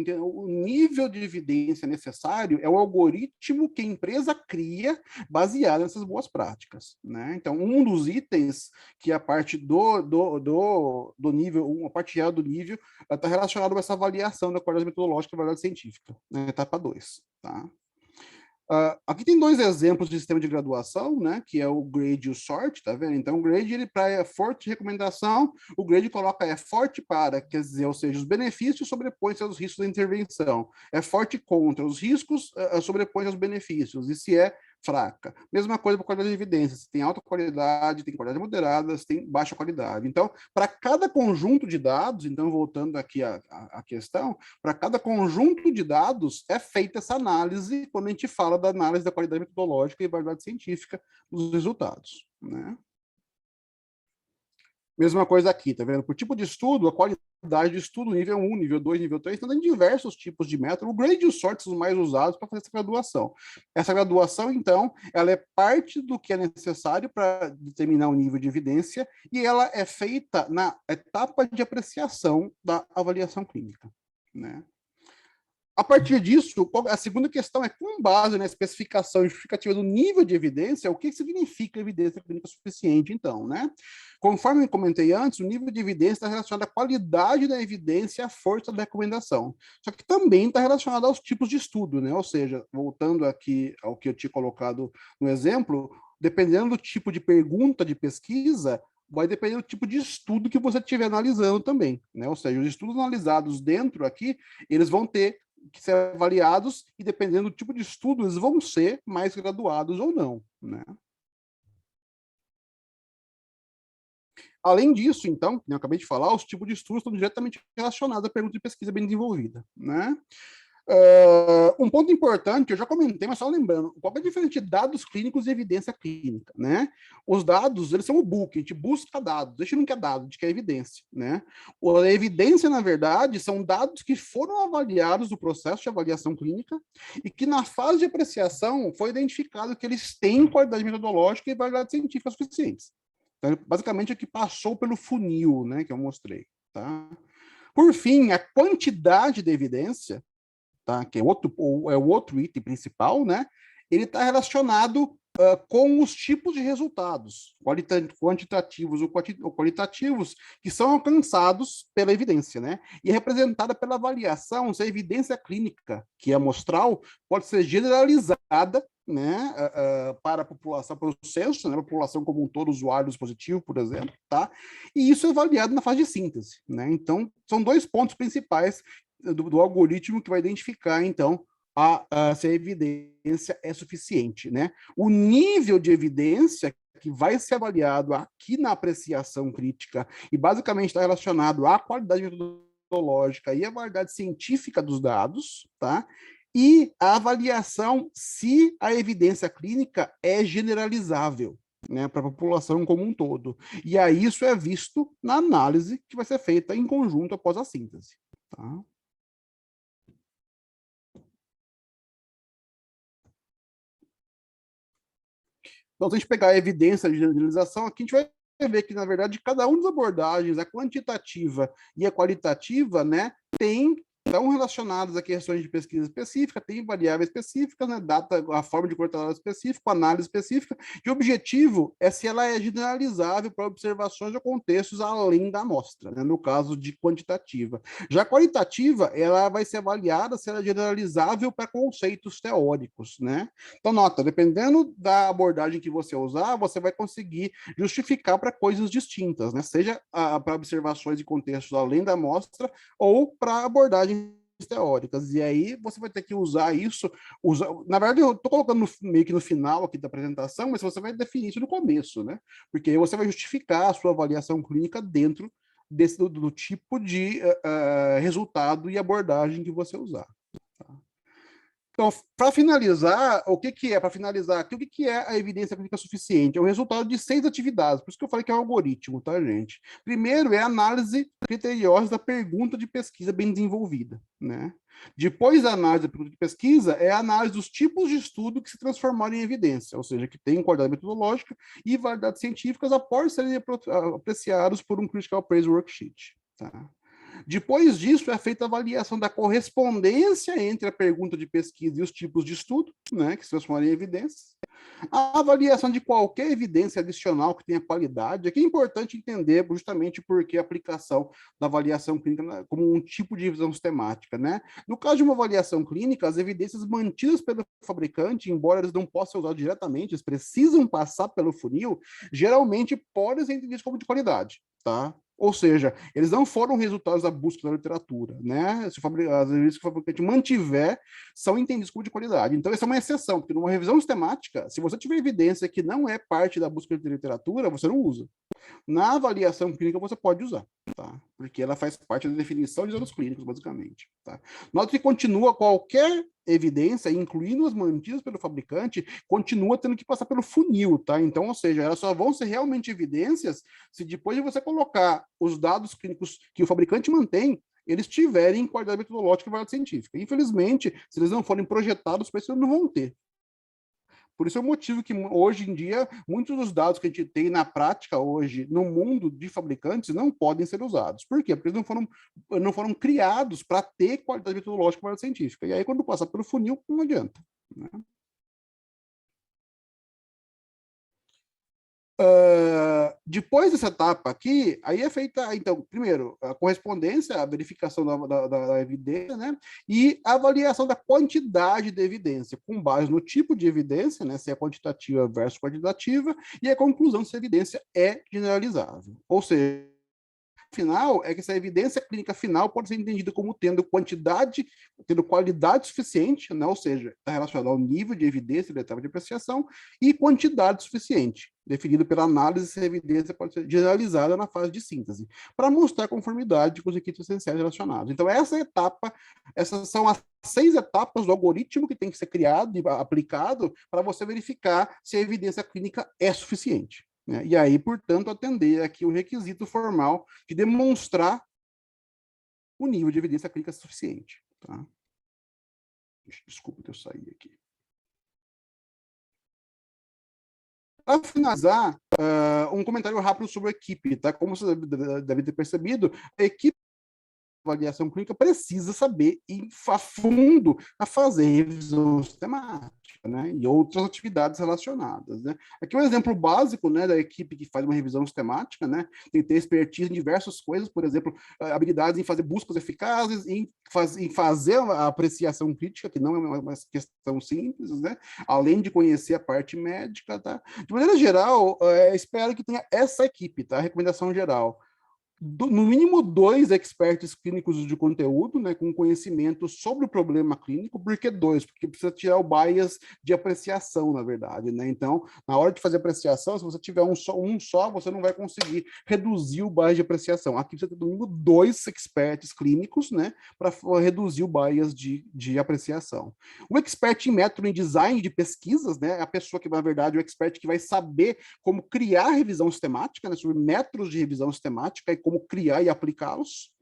nível de evidência necessário é o algoritmo que a empresa cria baseado nessas boas práticas, né? Então, um dos itens que é a parte do nível, uma parte geral do nível, está relacionado com essa avaliação da qualidade metodológica e validade científica, na etapa 2, tá? Aqui tem dois exemplos de sistema de graduação, né, que é o grade e o sort, tá vendo? Então, o grade, ele para forte de recomendação, o grade coloca é forte para, quer dizer, ou seja, os benefícios sobrepõem-se aos riscos da intervenção. É forte contra, os riscos sobrepõem aos benefícios, e se é fraca. Mesma coisa para qualidade de evidência, se tem alta qualidade, tem qualidade moderada, se tem baixa qualidade. Então, para cada conjunto de dados, então, voltando aqui à questão, para cada conjunto de dados é feita essa análise quando a gente fala da análise da qualidade metodológica e validade científica dos resultados, né? Mesma coisa aqui, tá vendo? Por tipo de estudo, a qualidade de estudo, nível 1, nível 2, nível 3, então tem diversos tipos de método. O grade e o sort são os mais usados para fazer essa graduação. Essa graduação, então, ela é parte do que é necessário para determinar o nível de evidência e ela é feita na etapa de apreciação da avaliação clínica, né? A partir disso, a segunda questão é, com base na especificação justificativa do nível de evidência, o que significa evidência clínica suficiente, então, né? Conforme eu comentei antes, o nível de evidência está relacionado à qualidade da evidência e à força da recomendação. Só que também está relacionado aos tipos de estudo, né? Ou seja, voltando aqui ao que eu tinha colocado no exemplo, dependendo do tipo de pergunta de pesquisa, vai depender do tipo de estudo que você estiver analisando também, né? Ou seja, os estudos analisados dentro aqui, eles vão ter que ser avaliados e dependendo do tipo de estudo, eles vão ser mais graduados ou não, né? Além disso, então, como eu acabei de falar, os tipos de estudos estão diretamente relacionados à pergunta de pesquisa bem desenvolvida, né? Um ponto importante, eu já comentei, mas só lembrando, qual é a diferença de dados clínicos e evidência clínica, né? Os dados, eles são o book, a gente busca dados, a gente não quer dados, a gente quer evidência, né? A evidência, na verdade, são dados que foram avaliados no processo de avaliação clínica e que na fase de apreciação foi identificado que eles têm qualidade metodológica e validade científica suficientes. Então, basicamente, é o que passou pelo funil, né, que eu mostrei, tá? Por fim, a quantidade de evidência, tá? Que é o outro item principal, né? Ele está relacionado com os tipos de resultados, quantitativos ou qualitativos, que são alcançados pela evidência, né? E é representada pela avaliação se a evidência clínica, que é amostral, pode ser generalizada, né, para a população, para o censo, né, a população como um todo, usuário do dispositivo, por exemplo, tá? E isso é avaliado na fase de síntese, né? Então, são dois pontos principais do algoritmo que vai identificar, então, se a evidência é suficiente, né? O nível de evidência que vai ser avaliado aqui na apreciação crítica e basicamente está relacionado à qualidade metodológica e à validade científica dos dados, tá? E a avaliação se a evidência clínica é generalizável, né, para a população como um todo. E aí isso é visto na análise que vai ser feita em conjunto após a síntese. Tá? Então, se a gente pegar a evidência de generalização, aqui a gente vai ver que, na verdade, cada uma das abordagens, a quantitativa e a qualitativa, né, estão relacionadas a questões de pesquisa específica, tem variáveis específicas, né, data, a forma de coletador específico, análise específica, e o objetivo é se ela é generalizável para observações ou contextos além da amostra, né, no caso de quantitativa. Já a qualitativa, ela vai ser avaliada se ela é generalizável para conceitos teóricos, né? Então, nota, dependendo da abordagem que você usar, você vai conseguir justificar para coisas distintas, né? Seja para observações de contextos além da amostra ou para abordagens teóricas. E aí você vai ter que usar isso. Na verdade, eu estou colocando meio que no final aqui da apresentação, mas você vai definir isso no começo, né? Porque aí você vai justificar a sua avaliação clínica dentro do tipo de resultado e abordagem que você usar. Então, para finalizar, o que é? Para finalizar aqui, o que é a evidência clínica suficiente? É o resultado de 6 atividades, por isso que eu falei que é um algoritmo, tá, gente? Primeiro é a análise criteriosa da pergunta de pesquisa bem desenvolvida, né? Depois da análise da pergunta de pesquisa, é a análise dos tipos de estudo que se transformaram em evidência, ou seja, que têm qualidade metodológica e validade científicas após serem apreciados por um Critical Appraisal Worksheet, tá? Depois disso, é feita a avaliação da correspondência entre a pergunta de pesquisa e os tipos de estudo, né, que se transformam em evidências. A avaliação de qualquer evidência adicional que tenha qualidade. Aqui é importante entender justamente porque a aplicação da avaliação clínica como um tipo de revisão sistemática, né? No caso de uma avaliação clínica, as evidências mantidas pelo fabricante, embora eles não possam ser usadas diretamente, eles precisam passar pelo funil, geralmente podem ser entendidas como de qualidade, tá? Ou seja, eles não foram resultados da busca da literatura, né? Se as evidências que o fabricante mantiver são entendidas como de qualidade. Então, essa é uma exceção, porque numa revisão sistemática, se você tiver evidência que não é parte da busca de literatura, você não usa. Na avaliação clínica, você pode usar, tá? Porque ela faz parte da definição de dados clínicos, basicamente. Tá? Nota que continua qualquer evidência, incluindo as mantidas pelo fabricante, continua tendo que passar pelo funil, tá? Então, ou seja, elas só vão ser realmente evidências se depois de você colocar os dados clínicos que o fabricante mantém, eles tiverem qualidade metodológica e validade científica. Infelizmente, se eles não forem projetados, para isso eles não vão ter. Por isso é o motivo que hoje em dia muitos dos dados que a gente tem na prática hoje no mundo de fabricantes não podem ser usados. Por quê? Porque eles não foram criados para ter qualidade metodológica e qualidade científica. E aí quando passar pelo funil, não adianta. Né? Depois dessa etapa aqui, aí é feita, então, primeiro, a correspondência, a verificação da evidência, né? E a avaliação da quantidade de evidência, com base no tipo de evidência, né? Se é quantitativa versus quantitativa, e a conclusão se a evidência é generalizável. Ou seja, final é que essa evidência clínica final pode ser entendida como tendo qualidade suficiente, né? Ou seja, está relacionada ao nível de evidência da etapa de apreciação e quantidade suficiente, definido pela análise se a evidência pode ser generalizada na fase de síntese, para mostrar conformidade com os requisitos essenciais relacionados. Então, essa etapa, essas são as 6 etapas do algoritmo que tem que ser criado e aplicado para você verificar se a evidência clínica é suficiente, né? E aí, portanto, atender aqui o requisito formal de demonstrar o nível de evidência clínica suficiente, tá? Desculpa que eu saí aqui. Para finalizar, um comentário rápido sobre a equipe, tá? Como você deve ter percebido, a equipe de avaliação clínica precisa saber ir a fundo a fazer revisão sistemática, né? E outras atividades relacionadas, né? Aqui um exemplo básico, né, da equipe que faz uma revisão sistemática, né? Tem que ter expertise em diversas coisas, por exemplo, habilidades em fazer buscas eficazes, em fazer a apreciação crítica, que não é uma questão simples, né? Além de conhecer a parte médica, tá? De maneira geral, espero que tenha essa equipe, tá? Recomendação geral. No mínimo 2 experts clínicos de conteúdo, né, com conhecimento sobre o problema clínico. Por que 2? Porque precisa tirar o bias de apreciação, na verdade, né? Então, na hora de fazer apreciação, se você tiver um só, você não vai conseguir reduzir o bias de apreciação. Aqui precisa ter no mínimo 2 experts clínicos, né, para reduzir o bias de apreciação. Um expert em método em design de pesquisas, né, é a pessoa que, na verdade, é o expert que vai saber como criar revisão sistemática, né, sobre métodos de revisão sistemática e como criar e aplicá-los.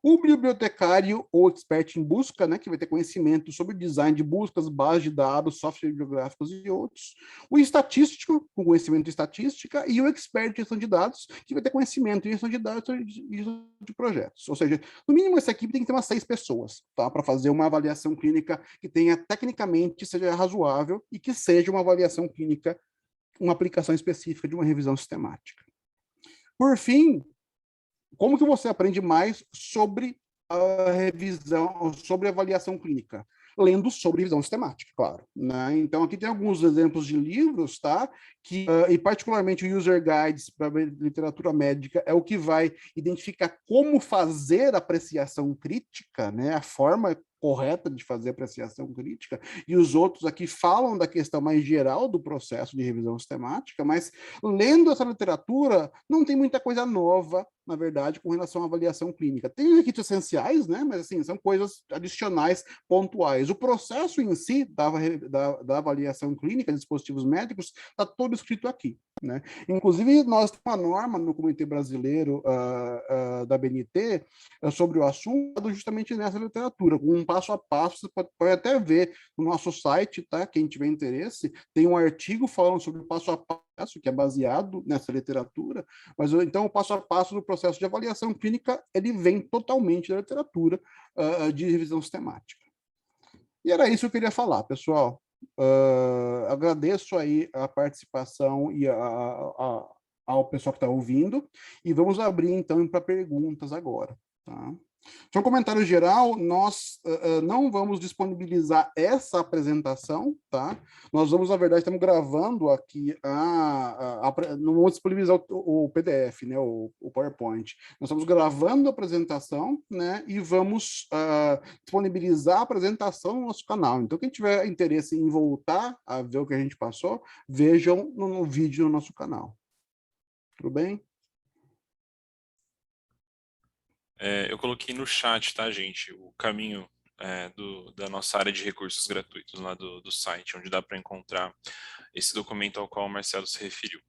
O bibliotecário ou expert em busca, né, que vai ter conhecimento sobre design de buscas, base de dados, softwares bibliográficos e outros. O estatístico, com conhecimento de estatística, e o expert em gestão de dados, que vai ter conhecimento em gestão de dados e gestão de projetos. Ou seja, no mínimo essa equipe tem que ter umas 6 pessoas, tá, para fazer uma avaliação clínica que tenha tecnicamente seja razoável e que seja uma avaliação clínica, uma aplicação específica de uma revisão sistemática. Por fim, como que você aprende mais sobre a revisão, sobre a avaliação clínica? Lendo sobre revisão sistemática, claro, né? Então, aqui tem alguns exemplos de livros, tá? Que, e particularmente o User Guides para literatura médica é o que vai identificar como fazer apreciação crítica, né? A forma correta de fazer apreciação crítica, e os outros aqui falam da questão mais geral do processo de revisão sistemática, mas lendo essa literatura, não tem muita coisa nova, na verdade, com relação à avaliação clínica. Tem requisitos essenciais, né? Mas assim, são coisas adicionais, pontuais. O processo em si da avaliação clínica de dispositivos médicos está todo escrito aqui, né? Inclusive, nós temos uma norma no Comitê Brasileiro da BNT sobre o assunto, justamente nessa literatura, com um passo a passo. Você pode até ver no nosso site, tá? Quem tiver interesse, tem um artigo falando sobre o passo a passo, que é baseado nessa literatura, mas então o passo a passo do processo de avaliação clínica, ele vem totalmente da literatura de revisão sistemática. E era isso que eu queria falar, pessoal. Agradeço aí a participação e ao pessoal que está ouvindo, e vamos abrir então para perguntas agora, tá? Só um comentário geral, nós não vamos disponibilizar essa apresentação, tá? Nós vamos, na verdade, estamos gravando aqui, não vamos disponibilizar o PDF, né, o PowerPoint. Nós estamos gravando a apresentação, né, e vamos disponibilizar a apresentação no nosso canal. Então, quem tiver interesse em voltar a ver o que a gente passou, vejam no vídeo no nosso canal. Tudo bem? Eu coloquei no chat, tá, gente, o caminho da nossa área de recursos gratuitos lá do site, onde dá para encontrar esse documento ao qual o Marcelo se referiu.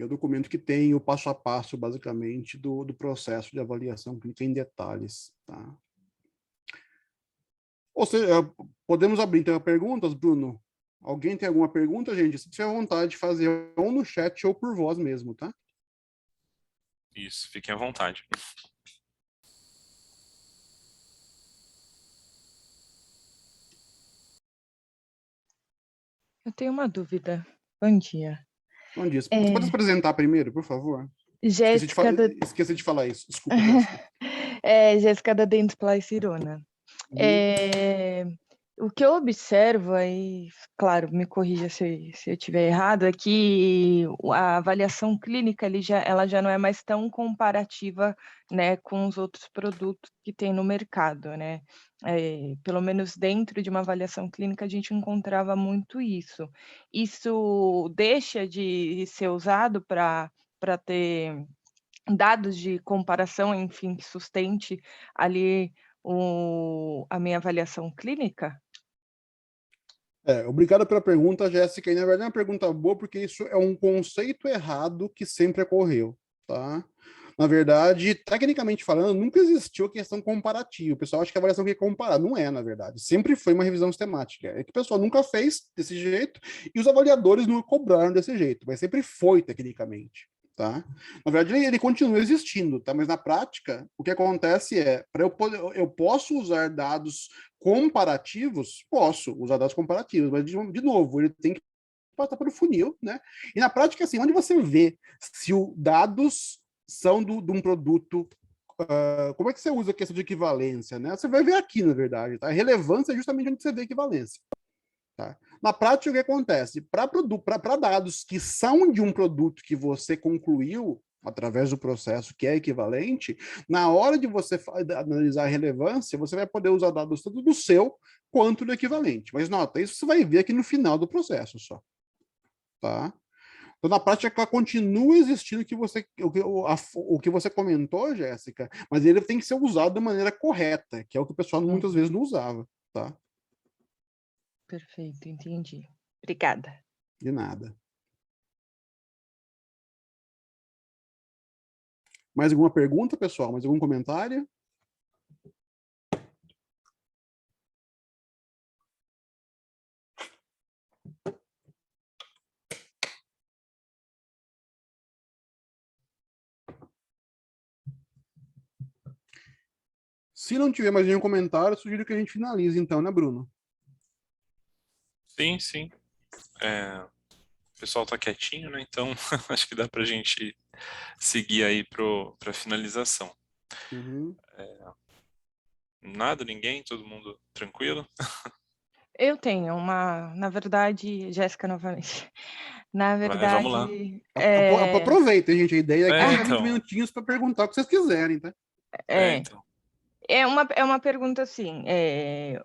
É o documento que tem o passo a passo, basicamente, do processo de avaliação clínica em detalhes, tá? Ou seja, podemos abrir, então, perguntas, Bruno? Alguém tem alguma pergunta, gente? Se tiver vontade de fazer ou no chat ou por voz mesmo, tá? Isso, fiquem à vontade. Eu tenho uma dúvida. Bom dia. Bom dia. Você pode se apresentar primeiro, por favor? Jéssica da... Esqueci de falar isso. Desculpa, Jéssica. Jéssica da Dentsply Cirona. O que eu observo aí, claro, me corrija se eu estiver errado, é que a avaliação clínica ela já não é mais tão comparativa, né, com os outros produtos que tem no mercado, né? Pelo menos dentro de uma avaliação clínica a gente encontrava muito isso. Isso deixa de ser usado para ter dados de comparação, enfim, que sustente ali a minha avaliação clínica? Obrigado pela pergunta, Jéssica. E, na verdade, é uma pergunta boa, porque isso é um conceito errado que sempre ocorreu, tá? Na verdade, tecnicamente falando, nunca existiu a questão comparativa. O pessoal acha que a avaliação é comparar. Não é, na verdade. Sempre foi uma revisão sistemática. É que o pessoal nunca fez desse jeito e os avaliadores não cobraram desse jeito, mas sempre foi, tecnicamente. Tá? Na verdade, ele continua existindo, tá? Mas na prática, o que acontece é, eu posso usar dados comparativos, posso usar dados comparativos, mas de novo, ele tem que passar pelo funil, né? E na prática, assim, onde você vê se os dados são de um produto, como é que você usa a questão de equivalência, né? Você vai ver aqui, na verdade, tá? A relevância é justamente onde você vê equivalência. Tá? Na prática, o que acontece? Para dados que são de um produto que você concluiu através do processo que é equivalente, na hora de você analisar a relevância, você vai poder usar dados tanto do seu quanto do equivalente. Mas nota, isso você vai ver aqui no final do processo só. Tá? Então, na prática, ela continua existindo o que você comentou, Jéssica, mas ele tem que ser usado da maneira correta, que é o que o pessoal muitas vezes não usava. Tá? Perfeito, entendi. Obrigada. De nada. Mais alguma pergunta, pessoal? Mais algum comentário? Se não tiver mais nenhum comentário, sugiro que a gente finalize então, né, Bruno? Sim, sim. O pessoal tá quietinho, né? Então acho que dá pra gente seguir aí pra finalização. Uhum. Nada, ninguém, todo mundo tranquilo? Eu tenho na verdade, Jéssica novamente. Na Vamos lá. verdade, Aproveitem, gente. A ideia aqui é tirar 20 Então. minutinhos para perguntar o que vocês quiserem, tá? Então. É uma pergunta assim,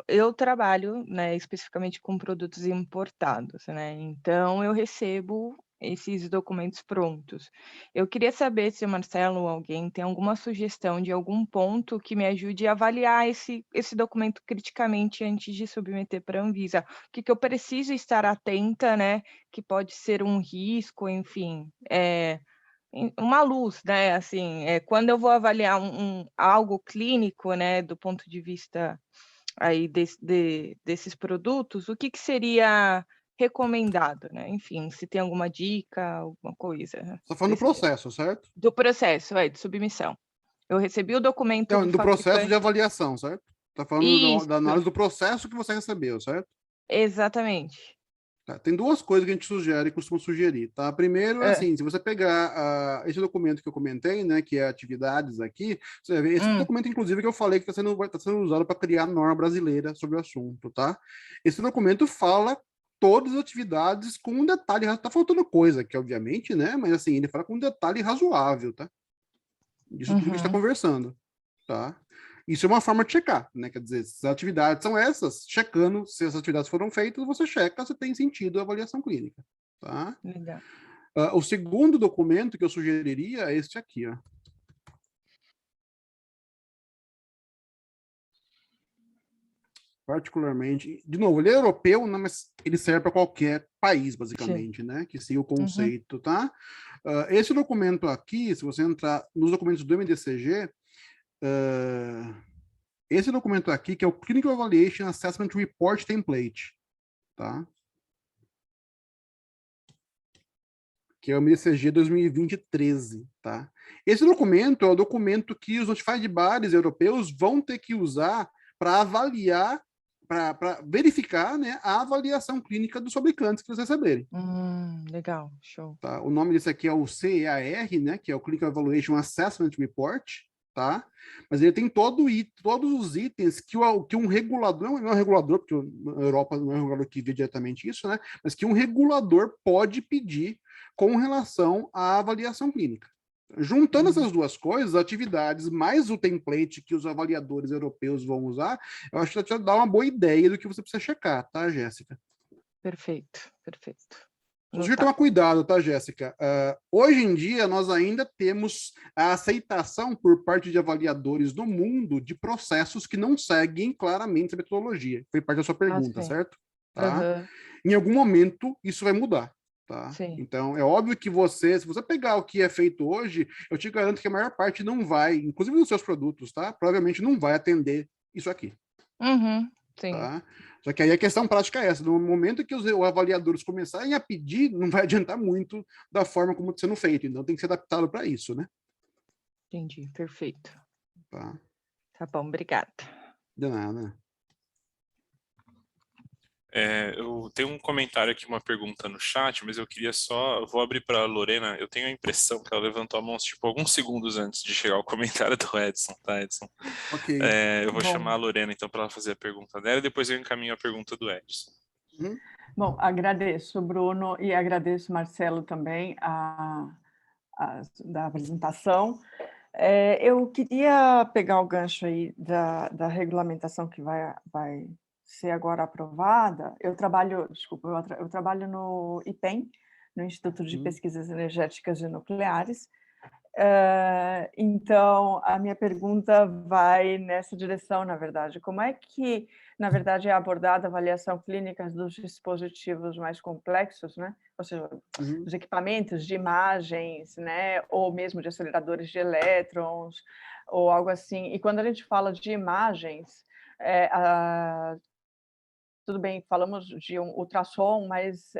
eu trabalho, né, especificamente com produtos importados, né, então eu recebo esses documentos prontos. Eu queria saber se o Marcelo ou alguém tem alguma sugestão de algum ponto que me ajude a avaliar esse documento criticamente antes de submeter para a Anvisa. O que eu preciso estar atenta, né, que pode ser um risco, enfim, uma luz, né, assim, quando eu vou avaliar algo clínico, né, do ponto de vista aí desses produtos, o que seria recomendado, né? Enfim, se tem alguma dica, alguma coisa Você está falando do desse tipo. processo, certo? Do processo, de submissão. Eu recebi o documento Não, do do processo de fabricante. avaliação, certo? Está falando Isso, da análise do processo que você recebeu, certo? exatamente. Tá, tem duas coisas que a gente sugere, costuma sugerir, tá? Primeiro é assim, se você pegar esse documento que eu comentei, né, que é atividades aqui, você vai ver esse documento, inclusive, que eu falei que está sendo usado para criar norma brasileira sobre o assunto, tá? Esse documento fala todas as atividades com um detalhe, tá faltando coisa aqui, obviamente, né, mas assim, ele fala com um detalhe razoável, tá? Disso tudo que a gente está conversando, tá? Isso é uma forma de checar, né? Quer dizer, se as atividades são essas, checando se as atividades foram feitas, você checa se tem sentido a avaliação clínica, tá? Legal. O segundo documento que eu sugeriria é este aqui, ó. Particularmente, de novo, ele é europeu, né, mas ele serve para qualquer país, basicamente, Sim. né? Que seria o conceito, tá? Esse documento aqui, se você entrar nos documentos do MDCG, esse documento aqui, que é o Clinical Evaluation Assessment Report Template, tá? Que é o MDCG 2020-13, tá? Esse documento é o documento que os Notified Bodies europeus vão ter que usar para avaliar, para verificar, né, a avaliação clínica dos fabricantes que eles receberem. Legal, show. Tá? O nome desse aqui é o CEAR, né, que é o Clinical Evaluation Assessment Report, tá? Mas ele tem todos os itens que um regulador, não é um regulador, porque a Europa não é um regulador que vê diretamente isso, né? Mas que um regulador pode pedir com relação à avaliação clínica. Juntando essas duas coisas, atividades, mais o template que os avaliadores europeus vão usar, eu acho que já dá uma boa ideia do que você precisa checar, tá, Jéssica? Perfeito, perfeito. Só que tomar cuidado, tá, Jéssica? Hoje em dia, nós ainda temos a aceitação por parte de avaliadores no mundo de processos que não seguem claramente a metodologia. Foi parte da sua pergunta, certo? Tá? Em algum momento, isso vai mudar. Tá? Então, é óbvio que se você pegar o que é feito hoje, eu te garanto que a maior parte não vai, inclusive nos seus produtos, tá? Provavelmente não vai atender isso aqui. Sim. Tá? Só que aí a questão prática é essa, no momento que os avaliadores começarem a pedir, não vai adiantar muito da forma como está sendo feito, então tem que ser adaptado para isso, né? Entendi, perfeito. Tá bom, obrigada. De nada. Eu tenho um comentário aqui, uma pergunta no chat, mas eu vou abrir para a Lorena. Eu tenho a impressão que ela levantou a mão, tipo, alguns segundos antes de chegar o comentário do Edson, tá, Edson? Ok. Eu vou chamar a Lorena, então, para ela fazer a pergunta dela, e depois eu encaminho a pergunta do Edson. Bom, agradeço, Bruno, e agradeço, Marcelo, também, da apresentação. Eu queria pegar o gancho aí da regulamentação que vai ser agora aprovada. Eu trabalho no IPEM, no Instituto de Pesquisas Energéticas e Nucleares. Então, a minha pergunta vai nessa direção, na verdade. Como é que, na verdade, é abordada a avaliação clínica dos dispositivos mais complexos, né? Ou seja, os equipamentos de imagens, né? Ou mesmo de aceleradores de elétrons, ou algo assim. E quando a gente fala de imagens, tudo bem, falamos de um ultrassom, mas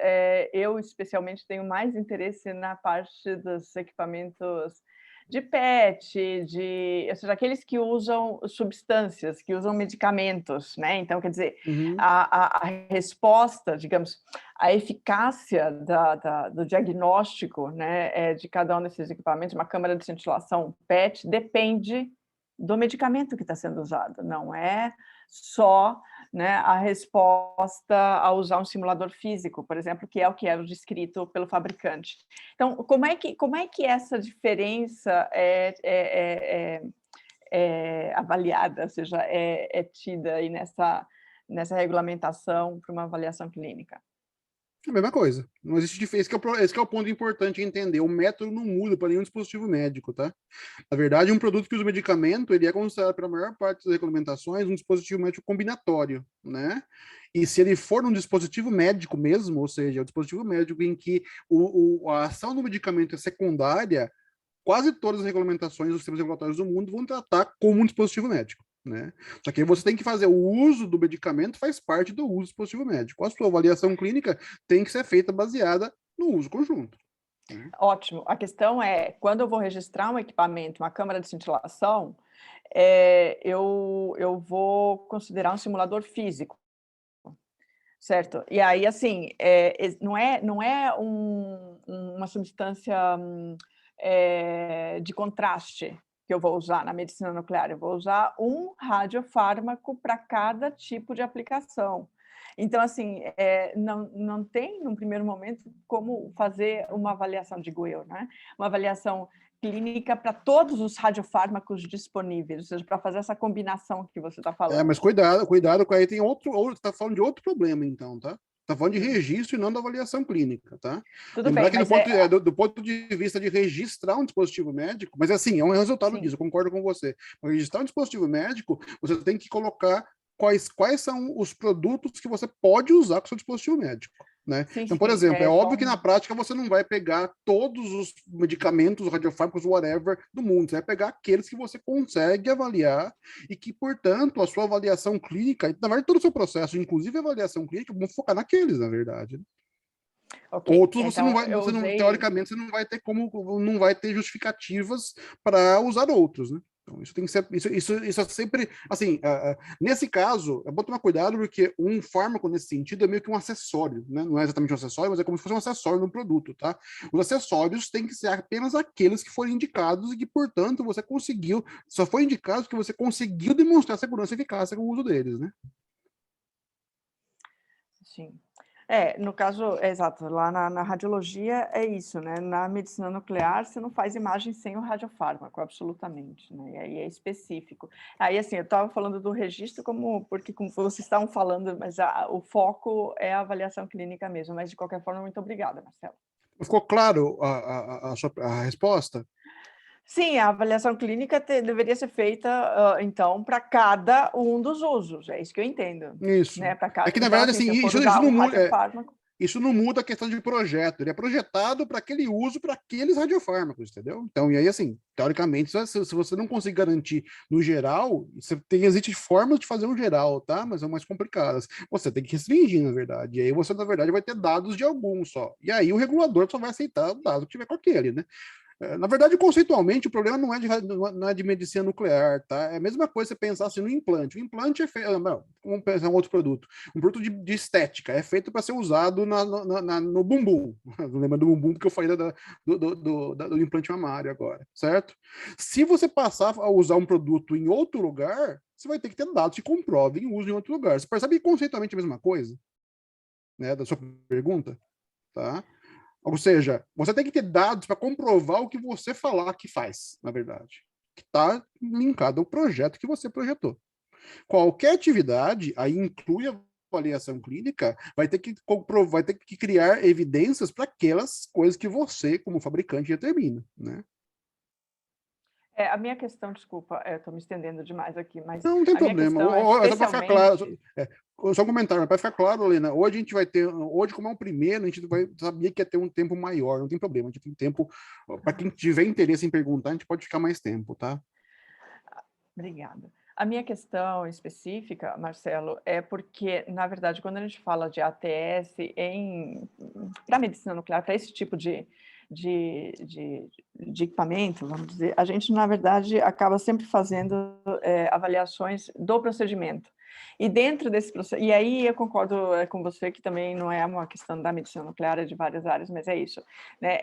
eu especialmente tenho mais interesse na parte dos equipamentos de PET, ou seja, aqueles que usam substâncias, que usam medicamentos, né? Então, quer dizer, a resposta, digamos, a eficácia do diagnóstico, né, de cada um desses equipamentos, uma câmara de cintilação PET, depende do medicamento que está sendo usado, não é só, né, a resposta a usar um simulador físico, por exemplo, que é o que é descrito pelo fabricante. Então, como é que essa diferença é avaliada, ou seja, é tida aí nessa regulamentação para uma avaliação clínica? A mesma coisa. Não existe esse que é o ponto importante entender. O método não muda para nenhum dispositivo médico, tá? Na verdade, um produto que usa medicamento, ele é considerado pela maior parte das regulamentações um dispositivo médico combinatório, né? E se ele for um dispositivo médico mesmo, ou seja, o dispositivo médico em que a ação do medicamento é secundária, quase todas as regulamentações dos sistemas regulatórios do mundo vão tratar como um dispositivo médico. Né? Só que você tem que fazer o uso do medicamento, faz parte do uso do dispositivo médico. A sua avaliação clínica tem que ser feita baseada no uso conjunto. Né? Ótimo. A questão é, quando eu vou registrar um equipamento, uma câmara de cintilação, eu vou considerar um simulador físico, certo? E aí, assim, não é uma substância de contraste que eu vou usar na medicina nuclear, eu vou usar um radiofármaco para cada tipo de aplicação. Então, assim, não tem, num primeiro momento, como fazer uma avaliação, digo eu, né? Uma avaliação clínica para todos os radiofármacos disponíveis, ou seja, para fazer essa combinação que você está falando. Mas cuidado, que aí tem está falando de outro problema, então, tá? Está falando de registro e não da avaliação clínica, tá? Tudo Lembrar bem, que do ponto de vista de registrar um dispositivo médico, mas assim, é um resultado disso, eu concordo com você. Para registrar um dispositivo médico, você tem que colocar quais são os produtos que você pode usar com o seu dispositivo médico. Né? Sim, então, por exemplo, é óbvio que na prática você não vai pegar todos os medicamentos, radiofármacos, whatever, do mundo. Você vai pegar aqueles que você consegue avaliar e que, portanto, a sua avaliação clínica, na verdade, todo o seu processo, inclusive a avaliação clínica, vão focar naqueles, na verdade. Né? Okay. Outros então, teoricamente, você não vai ter não vai ter justificativas para usar outros, né? Então, isso tem que ser, isso é sempre, assim, nesse caso, é bom tomar cuidado porque um fármaco nesse sentido é meio que um acessório, né? Não é exatamente um acessório, mas é como se fosse um acessório no produto, tá? Os acessórios têm que ser apenas aqueles que foram indicados e que, portanto, só foi indicado que você conseguiu demonstrar segurança e eficácia com o uso deles, né? Sim. No caso, exato, lá na radiologia é isso, né? Na medicina nuclear, você não faz imagem sem o radiofármaco, absolutamente, né? E aí é específico. Aí, assim, eu estava falando do registro porque como vocês estavam falando, mas o foco é a avaliação clínica mesmo, mas de qualquer forma, muito obrigada, Marcelo. Ficou claro a resposta? Sim, a avaliação clínica deveria ser feita, então, para cada um dos usos, é isso que eu entendo. Isso. Né? Para cada... É que, na Então, verdade, assim, se assim, eu for isso usar não um muda. radiofármaco... Isso não muda a questão de projeto, ele é projetado para aquele uso, para aqueles radiofármacos, entendeu? Então, e aí, assim, teoricamente, se você não conseguir garantir no geral, existem formas de fazer um geral, tá? Mas são mais complicadas. Você tem que restringir, na verdade. E aí você, na verdade, vai ter dados de alguns só. E aí o regulador só vai aceitar o dado que tiver com aquele, né? Na verdade, conceitualmente, o problema não é de medicina nuclear, tá? É a mesma coisa você pensar assim no implante. O implante é feito. Vamos pensar em outro produto. Um produto de estética, é feito para ser usado no bumbum. Não lembro do bumbum, porque eu falei do implante mamário agora, certo? Se você passar a usar um produto em outro lugar, você vai ter que ter dados que comprovem o uso em outro lugar. Você percebe que conceitualmente é a mesma coisa, né? Da sua pergunta, tá? Ou seja, você tem que ter dados para comprovar o que você falar que faz, na verdade, que está linkado ao projeto que você projetou. Qualquer atividade, aí inclui a avaliação clínica, vai ter que comprovar, vai ter que criar evidências para aquelas coisas que você, como fabricante, determina, né? A minha questão, desculpa, estou me estendendo demais aqui, mas Não tem a minha problema. questão é Só para ficar claro, especialmente... só um comentário, para ficar claro, Helena, hoje a gente vai ter, hoje como é o primeiro, a gente sabia que ia ter um tempo maior, não tem problema, a gente tem tempo, para quem tiver interesse em perguntar, a gente pode ficar mais tempo, tá? Obrigada. A minha questão específica, Marcelo, é porque, na verdade, quando a gente fala de ATS para a medicina nuclear, para esse tipo de equipamento, vamos dizer, a gente, na verdade, acaba sempre fazendo avaliações do procedimento. E dentro desse processo, e aí eu concordo com você que também não é uma questão da medicina nuclear, é de várias áreas, mas é isso, né?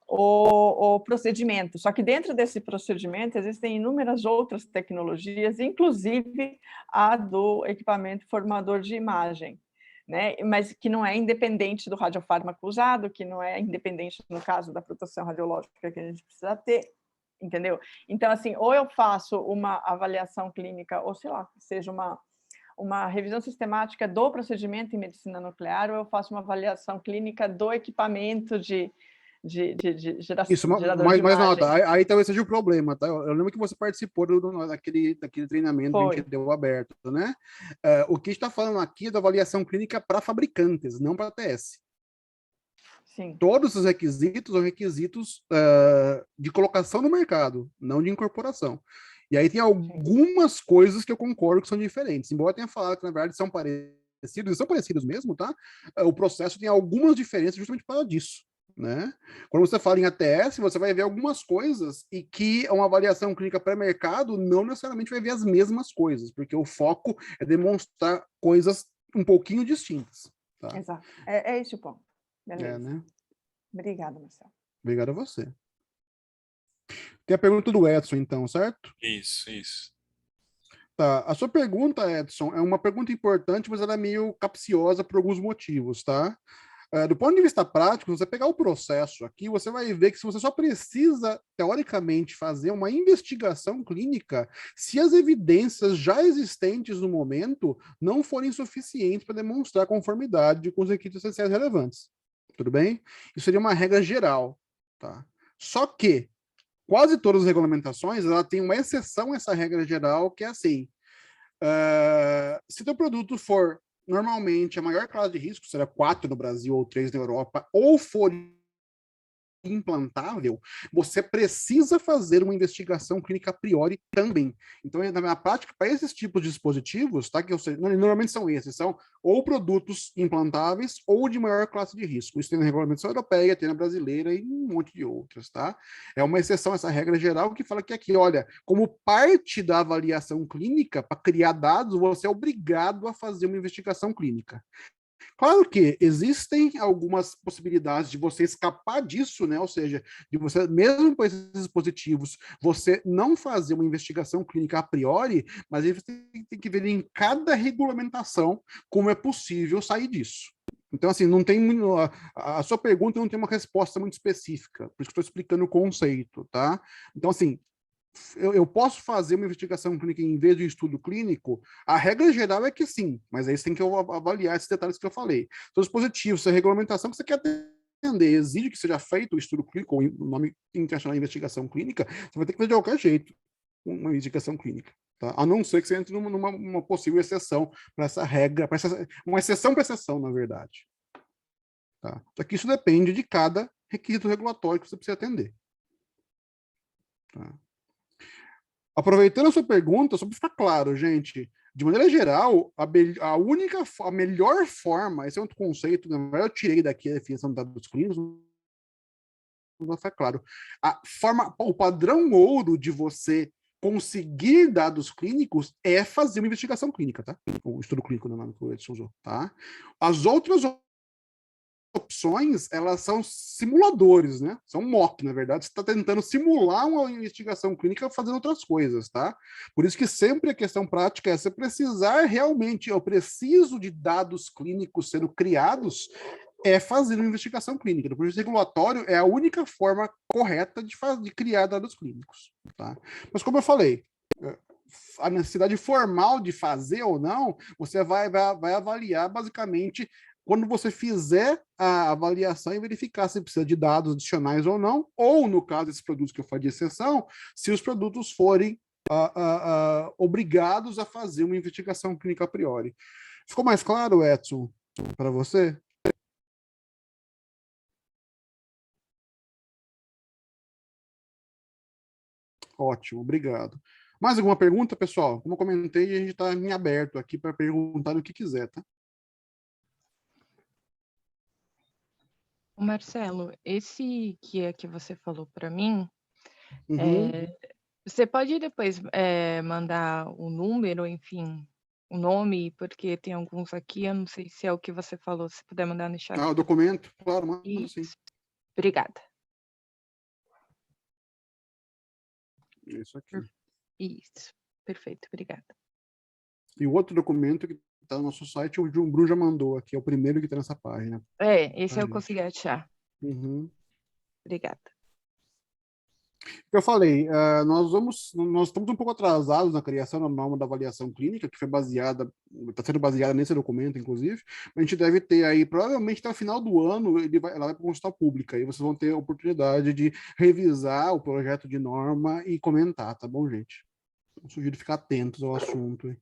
O procedimento. Só que dentro desse procedimento existem inúmeras outras tecnologias, inclusive a do equipamento formador de imagem, né? Mas que não é independente do radiofármaco usado, que não é independente, no caso da proteção radiológica que a gente precisa ter, entendeu? Então, assim, ou eu faço uma avaliação clínica, ou sei lá, seja uma revisão sistemática do procedimento em medicina nuclear, ou eu faço uma avaliação clínica do equipamento de Isso, gerador de mas imagem. nota, aí talvez seja o problema, tá? Eu lembro que você participou daquele treinamento que a gente deu aberto, né? O que a gente está falando aqui é da avaliação clínica para fabricantes, não para TS. Sim. Todos os requisitos são requisitos de colocação no mercado, não de incorporação. E aí tem algumas coisas que eu concordo que são diferentes, embora eu tenha falado que, na verdade, são parecidos mesmo, tá? O processo tem algumas diferenças justamente por causa disso. Né? Quando você fala em ATS, você vai ver algumas coisas e que uma avaliação clínica pré-mercado não necessariamente vai ver as mesmas coisas, porque o foco é demonstrar coisas um pouquinho distintas. Tá? Exato. É esse o ponto. Beleza. Né? Obrigada, Marcelo. Obrigado a você. Tem a pergunta do Edson, então, certo? Isso. Tá. A sua pergunta, Edson, é uma pergunta importante, mas ela é meio capciosa por alguns motivos, tá? Do ponto de vista prático, se você pegar o processo aqui, você vai ver que se você só precisa, teoricamente, fazer uma investigação clínica, se as evidências já existentes no momento não forem suficientes para demonstrar conformidade com os requisitos essenciais relevantes. Tudo bem? Isso seria uma regra geral. Tá? Só que quase todas as regulamentações ela tem uma exceção a essa regra geral, que é assim, se teu produto for normalmente a maior classe de risco, será 4 no Brasil ou 3 na Europa, ou for implantável, você precisa fazer uma investigação clínica a priori também. Então, na prática, para esses tipos de dispositivos, tá, que normalmente são esses, são ou produtos implantáveis ou de maior classe de risco. Isso tem na regulamentação europeia, tem na brasileira e um monte de outras, tá? É uma exceção essa regra geral que fala que aqui, olha, como parte da avaliação clínica, para criar dados, você é obrigado a fazer uma investigação clínica. Claro que existem algumas possibilidades de você escapar disso, né? Ou seja, de você, mesmo com esses dispositivos, você não fazer uma investigação clínica a priori, mas aí você tem que ver em cada regulamentação como é possível sair disso. Então, assim, não tem a sua pergunta não tem uma resposta muito específica, por isso que eu estou explicando o conceito, tá? Então, assim, eu posso fazer uma investigação clínica em vez de um estudo clínico? A regra geral é que sim, mas aí você tem que avaliar esses detalhes que eu falei. Então, os dispositivos, se a regulamentação que você quer atender exige que seja feito o estudo clínico, ou o nome internacional de investigação clínica, você vai ter que fazer de qualquer jeito uma investigação clínica. Tá? A não ser que você entre numa possível exceção para essa regra, uma exceção para exceção, na verdade. Tá? Só que isso depende de cada requisito regulatório que você precisa atender. Tá? Aproveitando a sua pergunta, só para ficar claro, gente, de maneira geral, a melhor forma, esse é outro conceito, na verdade eu tirei daqui a definição de dados clínicos, não vai ficar claro. O padrão ouro de você conseguir dados clínicos é fazer uma investigação clínica, tá? O estudo clínico, no nome que o Edson usou, tá? As outras opções, elas são simuladores, né? São mock, na verdade. Você está tentando simular uma investigação clínica fazendo outras coisas, tá? Por isso que sempre a questão prática é você precisar realmente, eu preciso de dados clínicos sendo criados, é fazer uma investigação clínica. O processo regulatório é a única forma correta de criar dados clínicos, tá? Mas como eu falei, a necessidade formal de fazer ou não, você vai avaliar basicamente quando você fizer a avaliação e verificar se precisa de dados adicionais ou não, ou no caso desses produtos que eu falei de exceção, se os produtos forem obrigados a fazer uma investigação clínica a priori. Ficou mais claro, Edson, para você? Ótimo, obrigado. Mais alguma pergunta, pessoal? Como eu comentei, a gente está em aberto aqui para perguntar o que quiser, tá? Marcelo, esse que você falou para mim, Uhum. você pode depois mandar o número, enfim, o nome, porque tem alguns aqui, eu não sei se é o que você falou, se puder mandar no chat. O documento, claro, manda sim. Obrigada. Isso aqui. Isso, perfeito, obrigada. E o outro documento que está no nosso site, o Bruno já mandou aqui, é o primeiro que está nessa página. Esse eu consegui achar. Uhum. Obrigada. Eu falei, nós estamos um pouco atrasados na criação da norma da avaliação clínica, que foi está sendo baseada nesse documento, inclusive. A gente deve ter aí, provavelmente até o final do ano, ela vai para consulta pública, e vocês vão ter a oportunidade de revisar o projeto de norma e comentar, tá bom, gente? Eu sugiro ficar atentos ao assunto.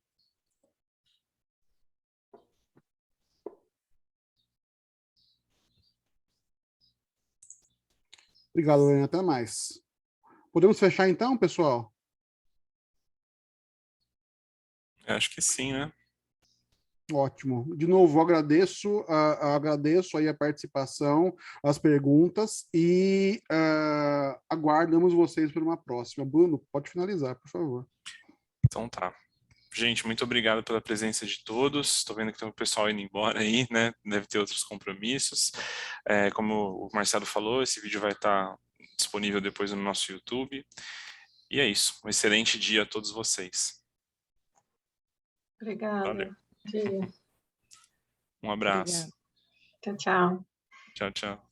Obrigado, Lorena. Até mais. Podemos fechar então, pessoal? Eu acho que sim, né? Ótimo. De novo, agradeço aí a participação, as perguntas e aguardamos vocês para uma próxima. Bruno, pode finalizar, por favor. Então tá. Gente, muito obrigado pela presença de todos. Estou vendo que tem o pessoal indo embora aí, né? Deve ter outros compromissos. Como o Marcelo falou, esse vídeo vai estar disponível depois no nosso YouTube. E é isso. Um excelente dia a todos vocês. Obrigada. Valeu. Dia. Um abraço. Obrigada. Tchau, tchau. Tchau, tchau.